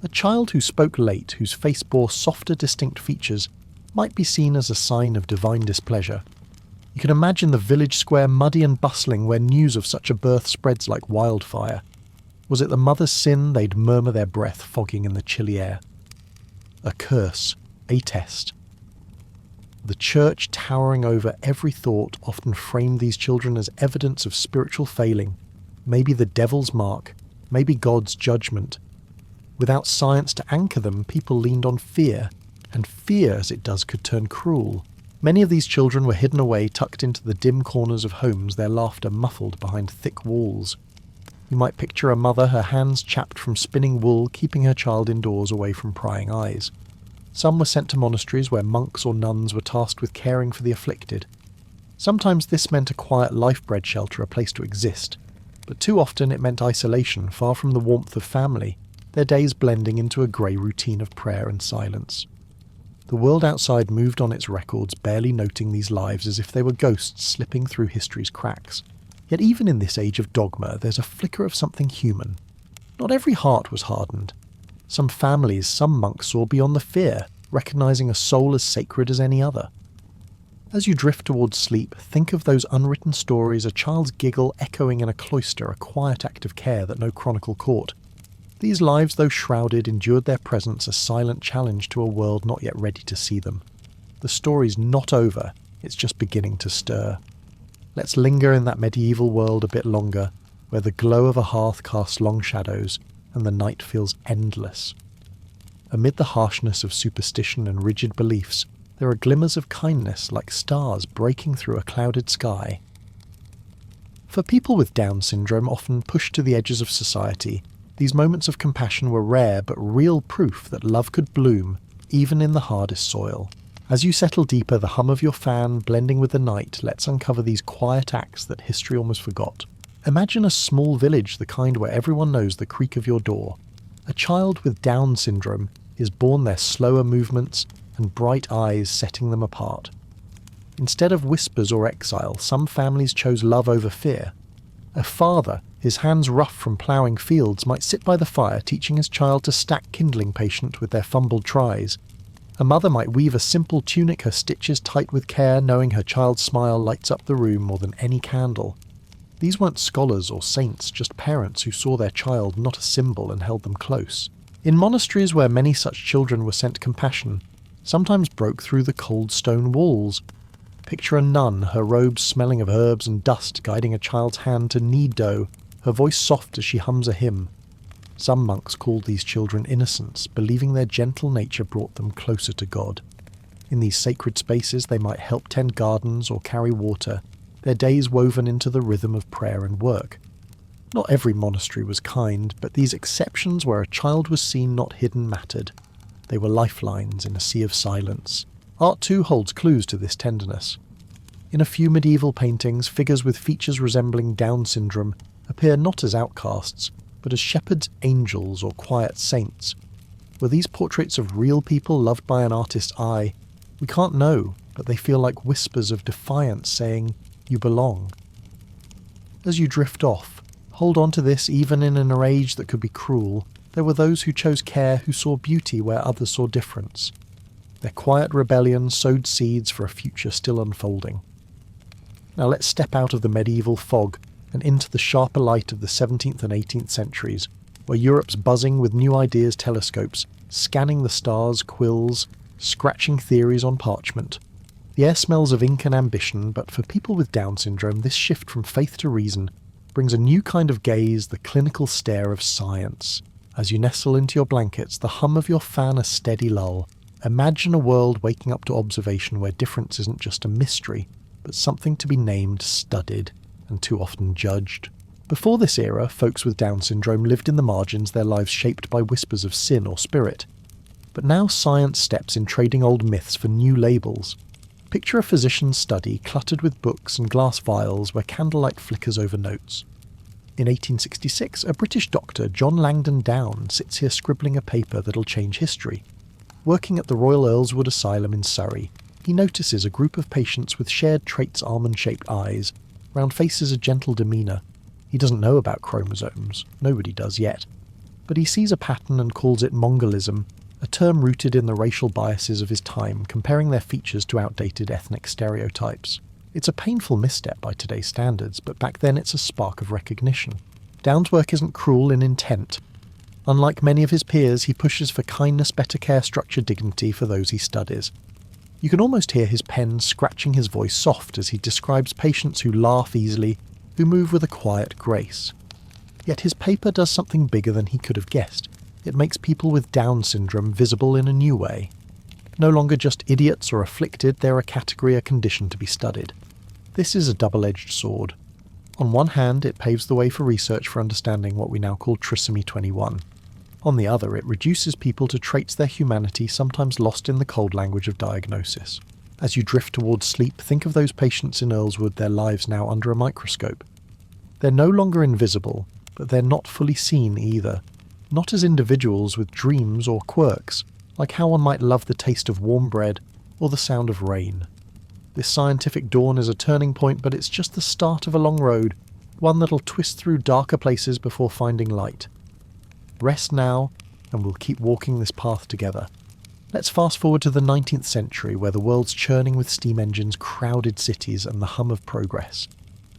A child who spoke late, whose face bore softer, distinct features, might be seen as a sign of divine displeasure. You can imagine the village square muddy and bustling where news of such a birth spreads like wildfire. Was it the mother's sin? They'd murmur their breath, fogging in the chilly air. A curse, a test. The church, towering over every thought, often framed these children as evidence of spiritual failing, maybe the devil's mark, maybe God's judgment. Without science to anchor them, people leaned on fear, and fear, as it does, could turn cruel. Many of these children were hidden away, tucked into the dim corners of homes, their laughter muffled behind thick walls. You might picture a mother, her hands chapped from spinning wool, keeping her child indoors away from prying eyes. Some were sent to monasteries where monks or nuns were tasked with caring for the afflicted. Sometimes this meant a quiet life-bread shelter, a place to exist, but too often it meant isolation, far from the warmth of family, their days blending into a grey routine of prayer and silence. The world outside moved on its records, barely noting these lives as if they were ghosts slipping through history's cracks. Yet even in this age of dogma, there's a flicker of something human. Not every heart was hardened. Some families, some monks saw beyond the fear, recognising a soul as sacred as any other. As you drift towards sleep, think of those unwritten stories, a child's giggle echoing in a cloister, a quiet act of care that no chronicle caught. These lives, though shrouded, endured their presence, a silent challenge to a world not yet ready to see them. The story's not over, it's just beginning to stir. Let's linger in that medieval world a bit longer, where the glow of a hearth casts long shadows, and the night feels endless. Amid the harshness of superstition and rigid beliefs, there are glimmers of kindness like stars breaking through a clouded sky. For people with Down syndrome, often pushed to the edges of society, these moments of compassion were rare but real proof that love could bloom, even in the hardest soil. As you settle deeper, the hum of your fan, blending with the night, lets uncover these quiet acts that history almost forgot. Imagine a small village, the kind where everyone knows the creak of your door. A child with Down syndrome is born their slower movements and bright eyes setting them apart. Instead of whispers or exile, some families chose love over fear. A father, his hands rough from ploughing fields, might sit by the fire teaching his child to stack kindling patient with their fumbled tries. A mother might weave a simple tunic, her stitches tight with care, knowing her child's smile lights up the room more than any candle. These weren't scholars or saints, just parents who saw their child not a symbol and held them close. In monasteries where many such children were sent compassion, sometimes broke through the cold stone walls. Picture a nun, her robes smelling of herbs and dust, guiding a child's hand to knead dough, her voice soft as she hums a hymn. Some monks called these children innocents, believing their gentle nature brought them closer to God. In these sacred spaces they might help tend gardens or carry water, their days woven into the rhythm of prayer and work. Not every monastery was kind, but these exceptions where a child was seen not hidden mattered. They were lifelines in a sea of silence. Art too holds clues to this tenderness. In a few medieval paintings, figures with features resembling Down syndrome appear not as outcasts, but as shepherds, angels, or quiet saints. Were these portraits of real people loved by an artist's eye? We can't know, but they feel like whispers of defiance saying, "You belong." As you drift off, hold on to this even in an age that could be cruel. There were those who chose care, who saw beauty where others saw difference. Their quiet rebellion sowed seeds for a future still unfolding. Now let's step out of the medieval fog and into the sharper light of the 17th and 18th centuries, where Europe's buzzing with new ideas telescopes, scanning the stars, quills, scratching theories on parchment. The air smells of ink and ambition, but for people with Down syndrome, this shift from faith to reason brings a new kind of gaze, the clinical stare of science. As you nestle into your blankets, the hum of your fan a steady lull. Imagine a world waking up to observation where difference isn't just a mystery, but something to be named, studied, and too often judged. Before this era, folks with Down syndrome lived in the margins, their lives shaped by whispers of sin or spirit. But now science steps in, trading old myths for new labels. Picture a physician's study cluttered with books and glass vials where candlelight flickers over notes. In 1866, a British doctor, John Langdon Down, sits here scribbling a paper that'll change history. Working at the Royal Earlswood Asylum in Surrey, he notices a group of patients with shared traits, almond-shaped eyes, round faces, a gentle demeanour. He doesn't know about chromosomes, nobody does yet, but he sees a pattern and calls it Mongolism, a term rooted in the racial biases of his time, comparing their features to outdated ethnic stereotypes. It's a painful misstep by today's standards, but back then it's a spark of recognition. Down's work isn't cruel in intent. Unlike many of his peers, he pushes for kindness, better care, structure, dignity for those he studies. You can almost hear his pen scratching his voice soft as he describes patients who laugh easily, who move with a quiet grace. Yet his paper does something bigger than he could have guessed. It makes people with Down syndrome visible in a new way. No longer just idiots or afflicted, they're a category, a condition to be studied. This is a double-edged sword. On one hand, it paves the way for research for understanding what we now call trisomy 21. On the other, it reduces people to traits of their humanity sometimes lost in the cold language of diagnosis. As you drift towards sleep, think of those patients in Earlswood, their lives now under a microscope. They're no longer invisible, but they're not fully seen either. Not as individuals with dreams or quirks, like how one might love the taste of warm bread or the sound of rain. This scientific dawn is a turning point, but it's just the start of a long road, one that'll twist through darker places before finding light. Rest now, and we'll keep walking this path together. Let's fast forward to the 19th century, where the world's churning with steam engines, crowded cities, and the hum of progress.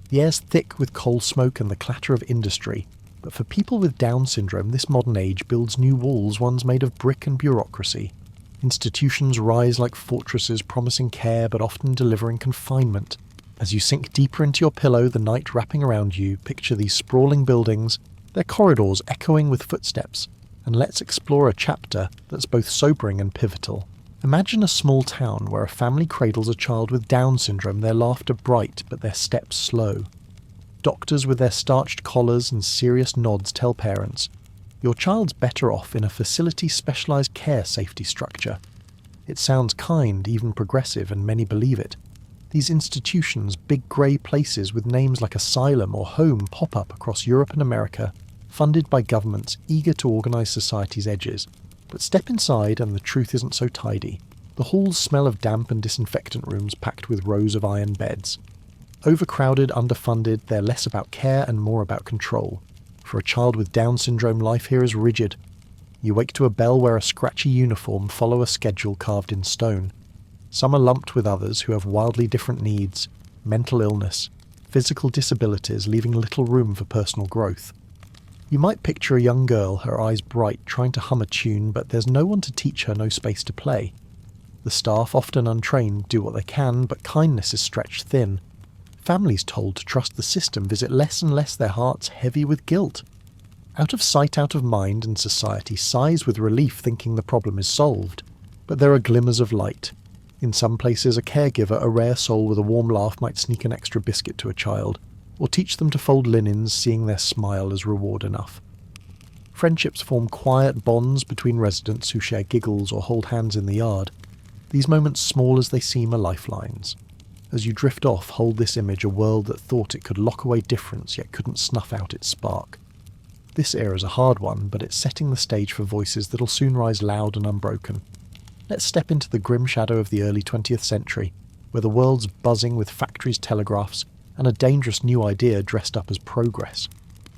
The air's thick with coal smoke and the clatter of industry, but for people with Down syndrome, this modern age builds new walls, ones made of brick and bureaucracy. Institutions rise like fortresses, promising care but often delivering confinement. As you sink deeper into your pillow, the night wrapping around you, picture these sprawling buildings, their corridors echoing with footsteps, and let's explore a chapter that's both sobering and pivotal. Imagine a small town where a family cradles a child with Down syndrome, their laughter bright but their steps slow. Doctors with their starched collars and serious nods tell parents, your child's better off in a facility specialised care safety structure. It sounds kind, even progressive, and many believe it. These institutions, big grey places with names like asylum or home, pop up across Europe and America, funded by governments eager to organise society's edges. But step inside and the truth isn't so tidy. The halls smell of damp and disinfectant rooms packed with rows of iron beds. Overcrowded, underfunded, they're less about care and more about control. For a child with Down syndrome, life here is rigid. You wake to a bell, wear a scratchy uniform, follow a schedule carved in stone. Some are lumped with others who have wildly different needs, mental illness, physical disabilities, leaving little room for personal growth. You might picture a young girl, her eyes bright, trying to hum a tune, but there's no one to teach her, no space to play. The staff, often untrained, do what they can, but kindness is stretched thin. Families told to trust the system visit less and less, their hearts heavy with guilt. Out of sight, out of mind, and society sighs with relief thinking the problem is solved. But there are glimmers of light. In some places, a caregiver, a rare soul with a warm laugh, might sneak an extra biscuit to a child, or teach them to fold linens, seeing their smile as reward enough. Friendships form quiet bonds between residents who share giggles or hold hands in the yard. These moments, small as they seem, are lifelines. As you drift off, hold this image, a world that thought it could lock away difference yet couldn't snuff out its spark. This era is a hard one, but it's setting the stage for voices that'll soon rise loud and unbroken. Let's step into the grim shadow of the early 20th century, where the world's buzzing with factories, telegraphs, and a dangerous new idea dressed up as progress.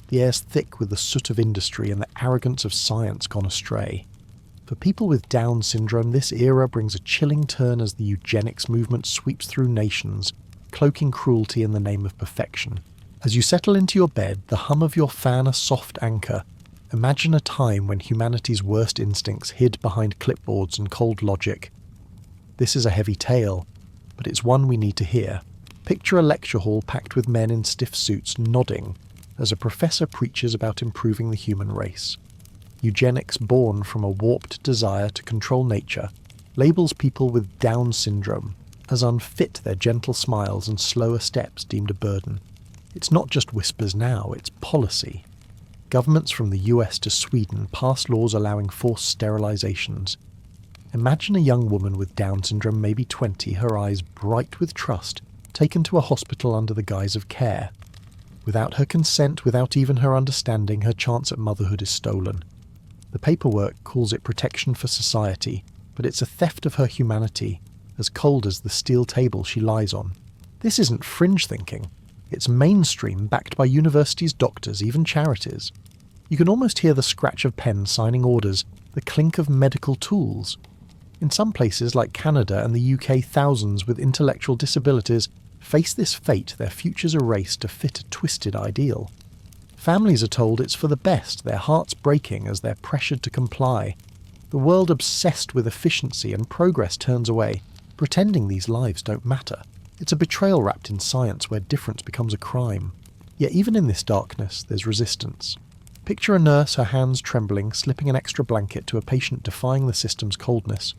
The air's thick with the soot of industry and the arrogance of science gone astray. For people with Down syndrome, this era brings a chilling turn as the eugenics movement sweeps through nations, cloaking cruelty in the name of perfection. As you settle into your bed, the hum of your fan a soft anchor. Imagine a time when humanity's worst instincts hid behind clipboards and cold logic. This is a heavy tale, but it's one we need to hear. Picture a lecture hall packed with men in stiff suits nodding as a professor preaches about improving the human race. Eugenics, born from a warped desire to control nature, labels people with Down syndrome as unfit, their gentle smiles and slower steps deemed a burden. It's not just whispers now, it's policy. Governments from the US to Sweden pass laws allowing forced sterilizations. Imagine a young woman with Down syndrome, maybe 20, her eyes bright with trust, taken to a hospital under the guise of care. Without her consent, without even her understanding, her chance at motherhood is stolen. The paperwork calls it protection for society, but it's a theft of her humanity, as cold as the steel table she lies on. This isn't fringe thinking. It's mainstream, backed by universities, doctors, even charities. You can almost hear the scratch of pens signing orders, the clink of medical tools. In some places like Canada and the UK, thousands with intellectual disabilities face this fate, their futures erased to fit a twisted ideal. Families are told it's for the best, their hearts breaking as they're pressured to comply. The world obsessed with efficiency and progress turns away, pretending these lives don't matter. It's a betrayal wrapped in science where difference becomes a crime. Yet even in this darkness, there's resistance. Picture a nurse, her hands trembling, slipping an extra blanket to a patient defying the system's coldness.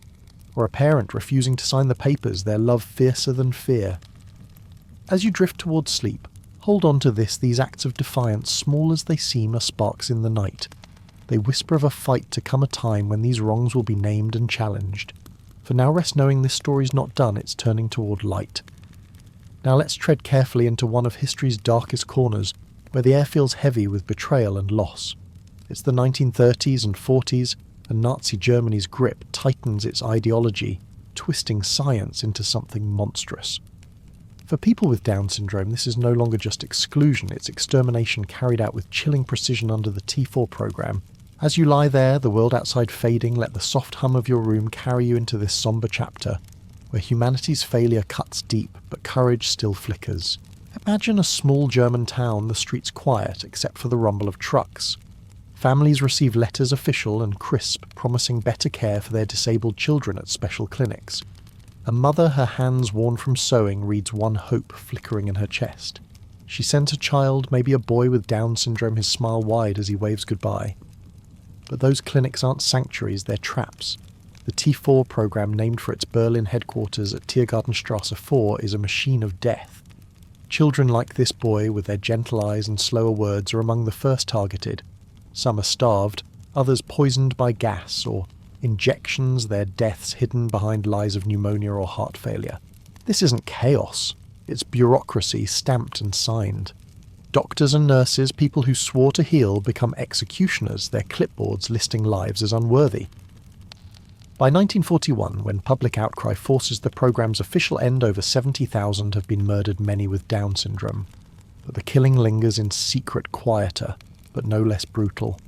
or a parent refusing to sign the papers, their love fiercer than fear. As you drift towards sleep, hold on to these acts of defiance, small as they seem, are sparks in the night. They whisper of a fight to come, a time when these wrongs will be named and challenged. For now rest knowing this story's not done, it's turning toward light. Now let's tread carefully into one of history's darkest corners, where the air feels heavy with betrayal and loss. It's the 1930s and 40s, and Nazi Germany's grip tightens its ideology, twisting science into something monstrous. For people with Down syndrome, this is no longer just exclusion, it's extermination carried out with chilling precision under the T4 program. As you lie there, the world outside fading, let the soft hum of your room carry you into this somber chapter, where humanity's failure cuts deep, but courage still flickers. Imagine a small German town, the streets quiet except for the rumble of trucks. Families receive letters official and crisp, promising better care for their disabled children at special clinics. A mother, her hands worn from sewing, reads one hope flickering in her chest. She sends her child, maybe a boy with Down syndrome, his smile wide as he waves goodbye. But those clinics aren't sanctuaries, they're traps. The T4 program, named for its Berlin headquarters at Tiergartenstrasse 4, is a machine of death. Children like this boy, with their gentle eyes and slower words, are among the first targeted. Some are starved, others poisoned by gas or injections, their deaths hidden behind lies of pneumonia or heart failure. This isn't chaos, it's bureaucracy stamped and signed. Doctors and nurses, people who swore to heal, become executioners, their clipboards listing lives as unworthy. By 1941, when public outcry forces the program's official end, over 70,000 have been murdered, many with Down syndrome. But the killing lingers in secret, quieter, but no less brutal.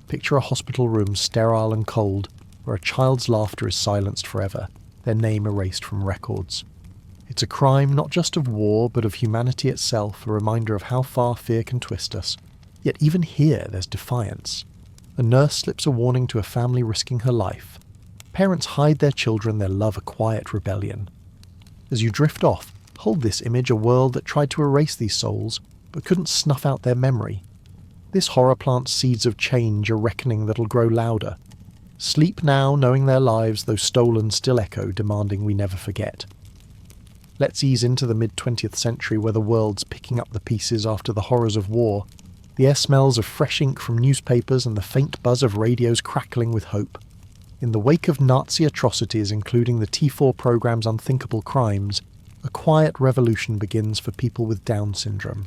Picture a hospital room, sterile and cold, where a child's laughter is silenced forever, their name erased from records. It's a crime not just of war, but of humanity itself, a reminder of how far fear can twist us. Yet even here there's defiance. A nurse slips a warning to a family risking her life. Parents hide their children, their love a quiet rebellion. As you drift off, hold this image, a world that tried to erase these souls, but couldn't snuff out their memory. This horror plants seeds of change, a reckoning that'll grow louder. Sleep now, knowing their lives, though stolen, still echo, demanding we never forget. Let's ease into the mid-20th century, where the world's picking up the pieces after the horrors of war. The air smells of fresh ink from newspapers and the faint buzz of radios crackling with hope. In the wake of Nazi atrocities, including the T4 program's unthinkable crimes, a quiet revolution begins for people with Down syndrome.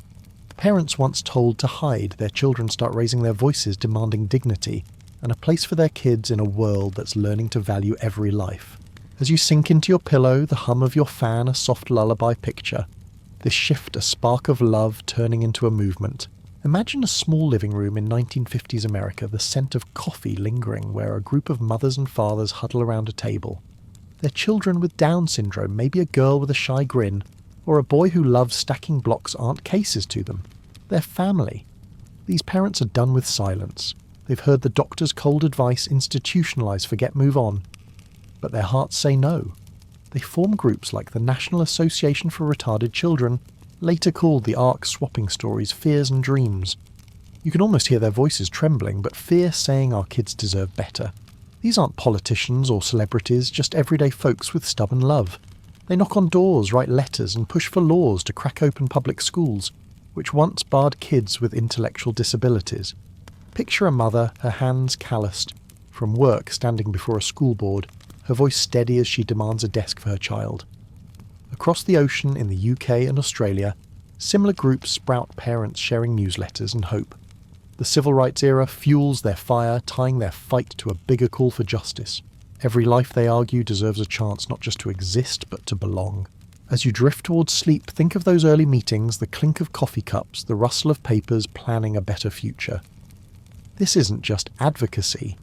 Parents once told to hide, their children start raising their voices, demanding dignity, and a place for their kids in a world that's learning to value every life. As you sink into your pillow, the hum of your fan a soft lullaby picture. This shift, a spark of love turning into a movement. Imagine a small living room in 1950s America, the scent of coffee lingering, where a group of mothers and fathers huddle around a table. Their children with Down syndrome, maybe a girl with a shy grin, or a boy who loves stacking blocks, aren't cases to them. They're family. These parents are done with silence. They've heard the doctor's cold advice, institutionalize, forget, move on. But their hearts say no. They form groups like the National Association for Retarded Children, later called the ARC, swapping stories, fears and dreams. You can almost hear their voices trembling, but fear saying our kids deserve better. These aren't politicians or celebrities, just everyday folks with stubborn love. They knock on doors, write letters, and push for laws to crack open public schools, which once barred kids with intellectual disabilities. Picture a mother, her hands calloused, from work standing before a school board, her voice steady as she demands a desk for her child. Across the ocean in the UK and Australia, similar groups sprout, parents sharing newsletters and hope. The civil rights era fuels their fire, tying their fight to a bigger call for justice. Every life, they argue, deserves a chance not just to exist, but to belong. As you drift towards sleep, think of those early meetings, the clink of coffee cups, the rustle of papers planning a better future. This isn't just advocacy.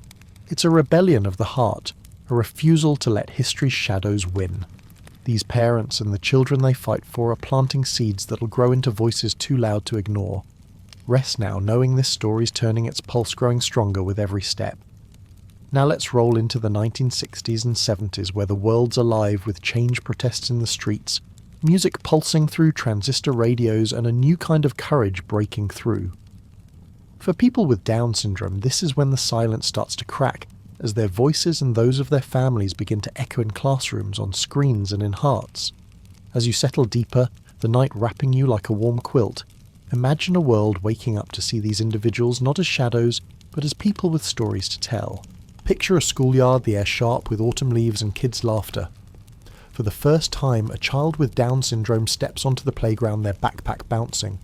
It's a rebellion of the heart, a refusal to let history's shadows win. These parents and the children they fight for are planting seeds that'll grow into voices too loud to ignore. Rest now, knowing this story's turning its pulse, growing stronger with every step. Now let's roll into the 1960s and 70s, where the world's alive with change protests in the streets, music pulsing through transistor radios, and a new kind of courage breaking through. For people with Down syndrome, this is when the silence starts to crack, as their voices and those of their families begin to echo in classrooms, on screens and in hearts. As you settle deeper, the night wrapping you like a warm quilt, imagine a world waking up to see these individuals not as shadows, but as people with stories to tell. Picture a schoolyard, the air sharp with autumn leaves and kids' laughter. For the first time, a child with Down syndrome steps onto the playground, their backpack bouncing.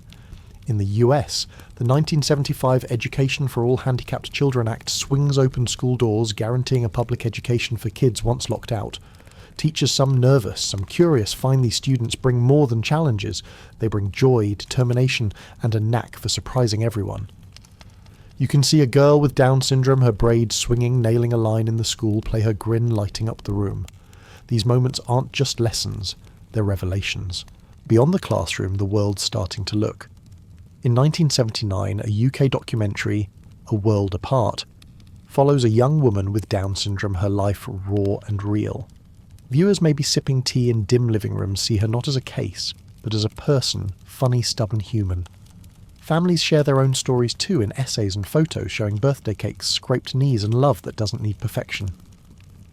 In the US, the 1975 Education for All Handicapped Children Act swings open school doors, guaranteeing a public education for kids once locked out. Teachers, some nervous, some curious, find these students bring more than challenges. They bring joy, determination, and a knack for surprising everyone. You can see a girl with Down syndrome, her braids swinging, nailing a line in the school, play her grin lighting up the room. These moments aren't just lessons, they're revelations. Beyond the classroom, the world's starting to look. In 1979, a UK documentary, A World Apart, follows a young woman with Down syndrome, her life raw and real. Viewers may be sipping tea in dim living rooms see her not as a case, but as a person, funny, stubborn human. Families share their own stories too in essays and photos showing birthday cakes, scraped knees and love that doesn't need perfection.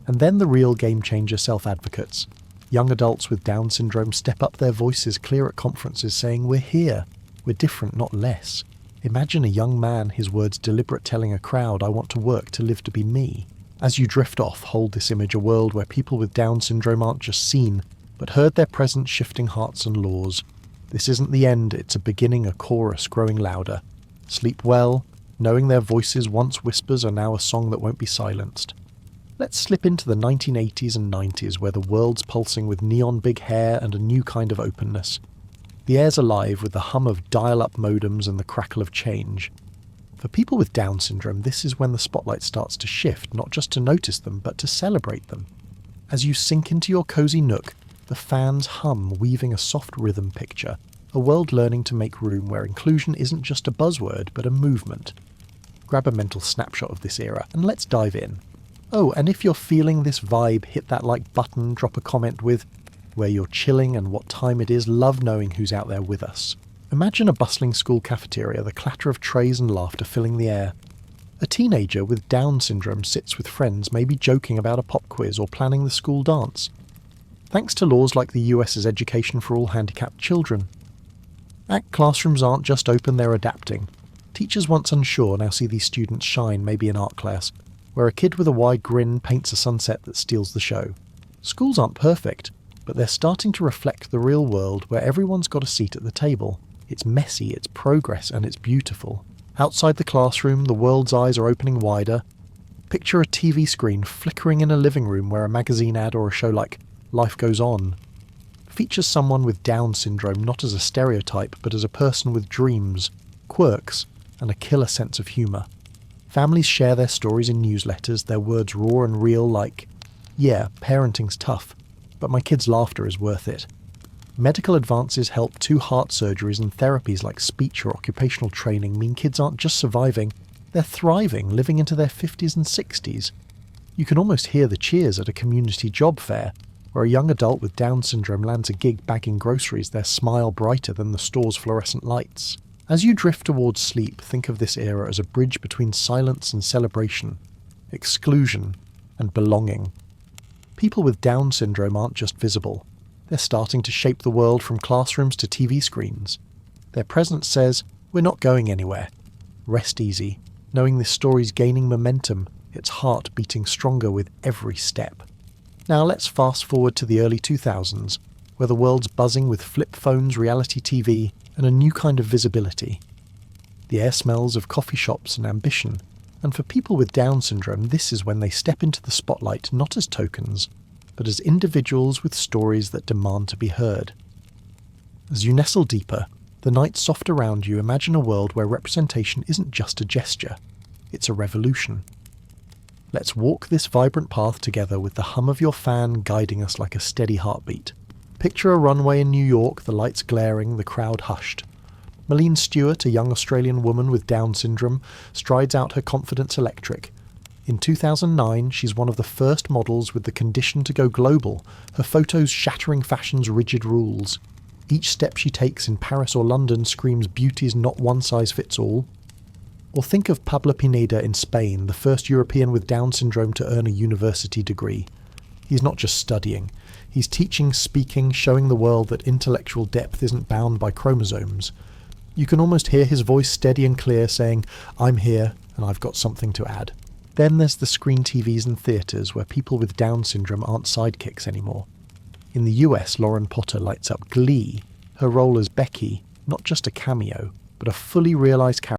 And then the real game-changer self-advocates. Young adults with Down syndrome step up, their voices clear at conferences saying, "We're here. We're different, not less." Imagine a young man, his words deliberate, telling a crowd, "I want to work to live to be me." As you drift off, hold this image, a world where people with Down syndrome aren't just seen, but heard, their presence shifting hearts and laws. This isn't the end, it's a beginning, a chorus growing louder. Sleep well, knowing their voices, once whispers, are now a song that won't be silenced. Let's slip into the 1980s and 90s, where the world's pulsing with neon big hair and a new kind of openness. The air's alive with the hum of dial-up modems and the crackle of change. For people with Down syndrome, this is when the spotlight starts to shift, not just to notice them, but to celebrate them. As you sink into your cozy nook, the fans hum, weaving a soft rhythm picture, a world learning to make room where inclusion isn't just a buzzword, but a movement. Grab a mental snapshot of this era, and let's dive in. Oh, and if you're feeling this vibe, hit that like button, drop a comment with where you're chilling and what time it is. Love knowing who's out there with us. Imagine a bustling school cafeteria, the clatter of trays and laughter filling the air. A teenager with Down syndrome sits with friends, maybe joking about a pop quiz or planning the school dance. Thanks to laws like the US's Education for All Handicapped Children. ACT classrooms aren't just open, they're adapting. Teachers once unsure now see these students shine, maybe in art class, where a kid with a wide grin paints a sunset that steals the show. Schools aren't perfect, but they're starting to reflect the real world where everyone's got a seat at the table. It's messy, it's progress, and it's beautiful. Outside the classroom, the world's eyes are opening wider. Picture a TV screen flickering in a living room where a magazine ad or a show like Life Goes On features someone with Down syndrome not as a stereotype, but as a person with dreams, quirks, and a killer sense of humour. Families share their stories in newsletters, their words raw and real like, "Yeah, parenting's tough, but my kid's laughter is worth it." Medical advances help too. Heart surgeries and therapies like speech or occupational training mean kids aren't just surviving, they're thriving, living into their 50s and 60s. You can almost hear the cheers at a community job fair, where a young adult with Down syndrome lands a gig bagging groceries, their smile brighter than the store's fluorescent lights. As you drift towards sleep, think of this era as a bridge between silence and celebration, exclusion and belonging. People with Down syndrome aren't just visible. They're starting to shape the world from classrooms to TV screens. Their presence says, "We're not going anywhere. Rest easy, knowing this story's gaining momentum, its heart beating stronger with every step." Now let's fast forward to the early 2000s, where the world's buzzing with flip phones, reality TV, and a new kind of visibility. The air smells of coffee shops and ambition, and for people with Down syndrome, this is when they step into the spotlight not as tokens, but as individuals with stories that demand to be heard. As you nestle deeper, the night soft around you, imagine a world where representation isn't just a gesture, it's a revolution. Let's walk this vibrant path together with the hum of your fan guiding us like a steady heartbeat. Picture a runway in New York, the lights glaring, the crowd hushed. Malene Stewart, a young Australian woman with Down syndrome, strides out, her confidence electric. In 2009, she's one of the first models with the condition to go global, her photos shattering fashion's rigid rules. Each step she takes in Paris or London screams beauty's not one size fits all. Or think of Pablo Pineda in Spain, the first European with Down syndrome to earn a university degree. He's not just studying. He's teaching, speaking, showing the world that intellectual depth isn't bound by chromosomes. You can almost hear his voice steady and clear saying, "I'm here and I've got something to add." Then there's the screen TVs and theatres where people with Down syndrome aren't sidekicks anymore. In the US, Lauren Potter lights up Glee. Her role as Becky, not just a cameo, but a fully realised character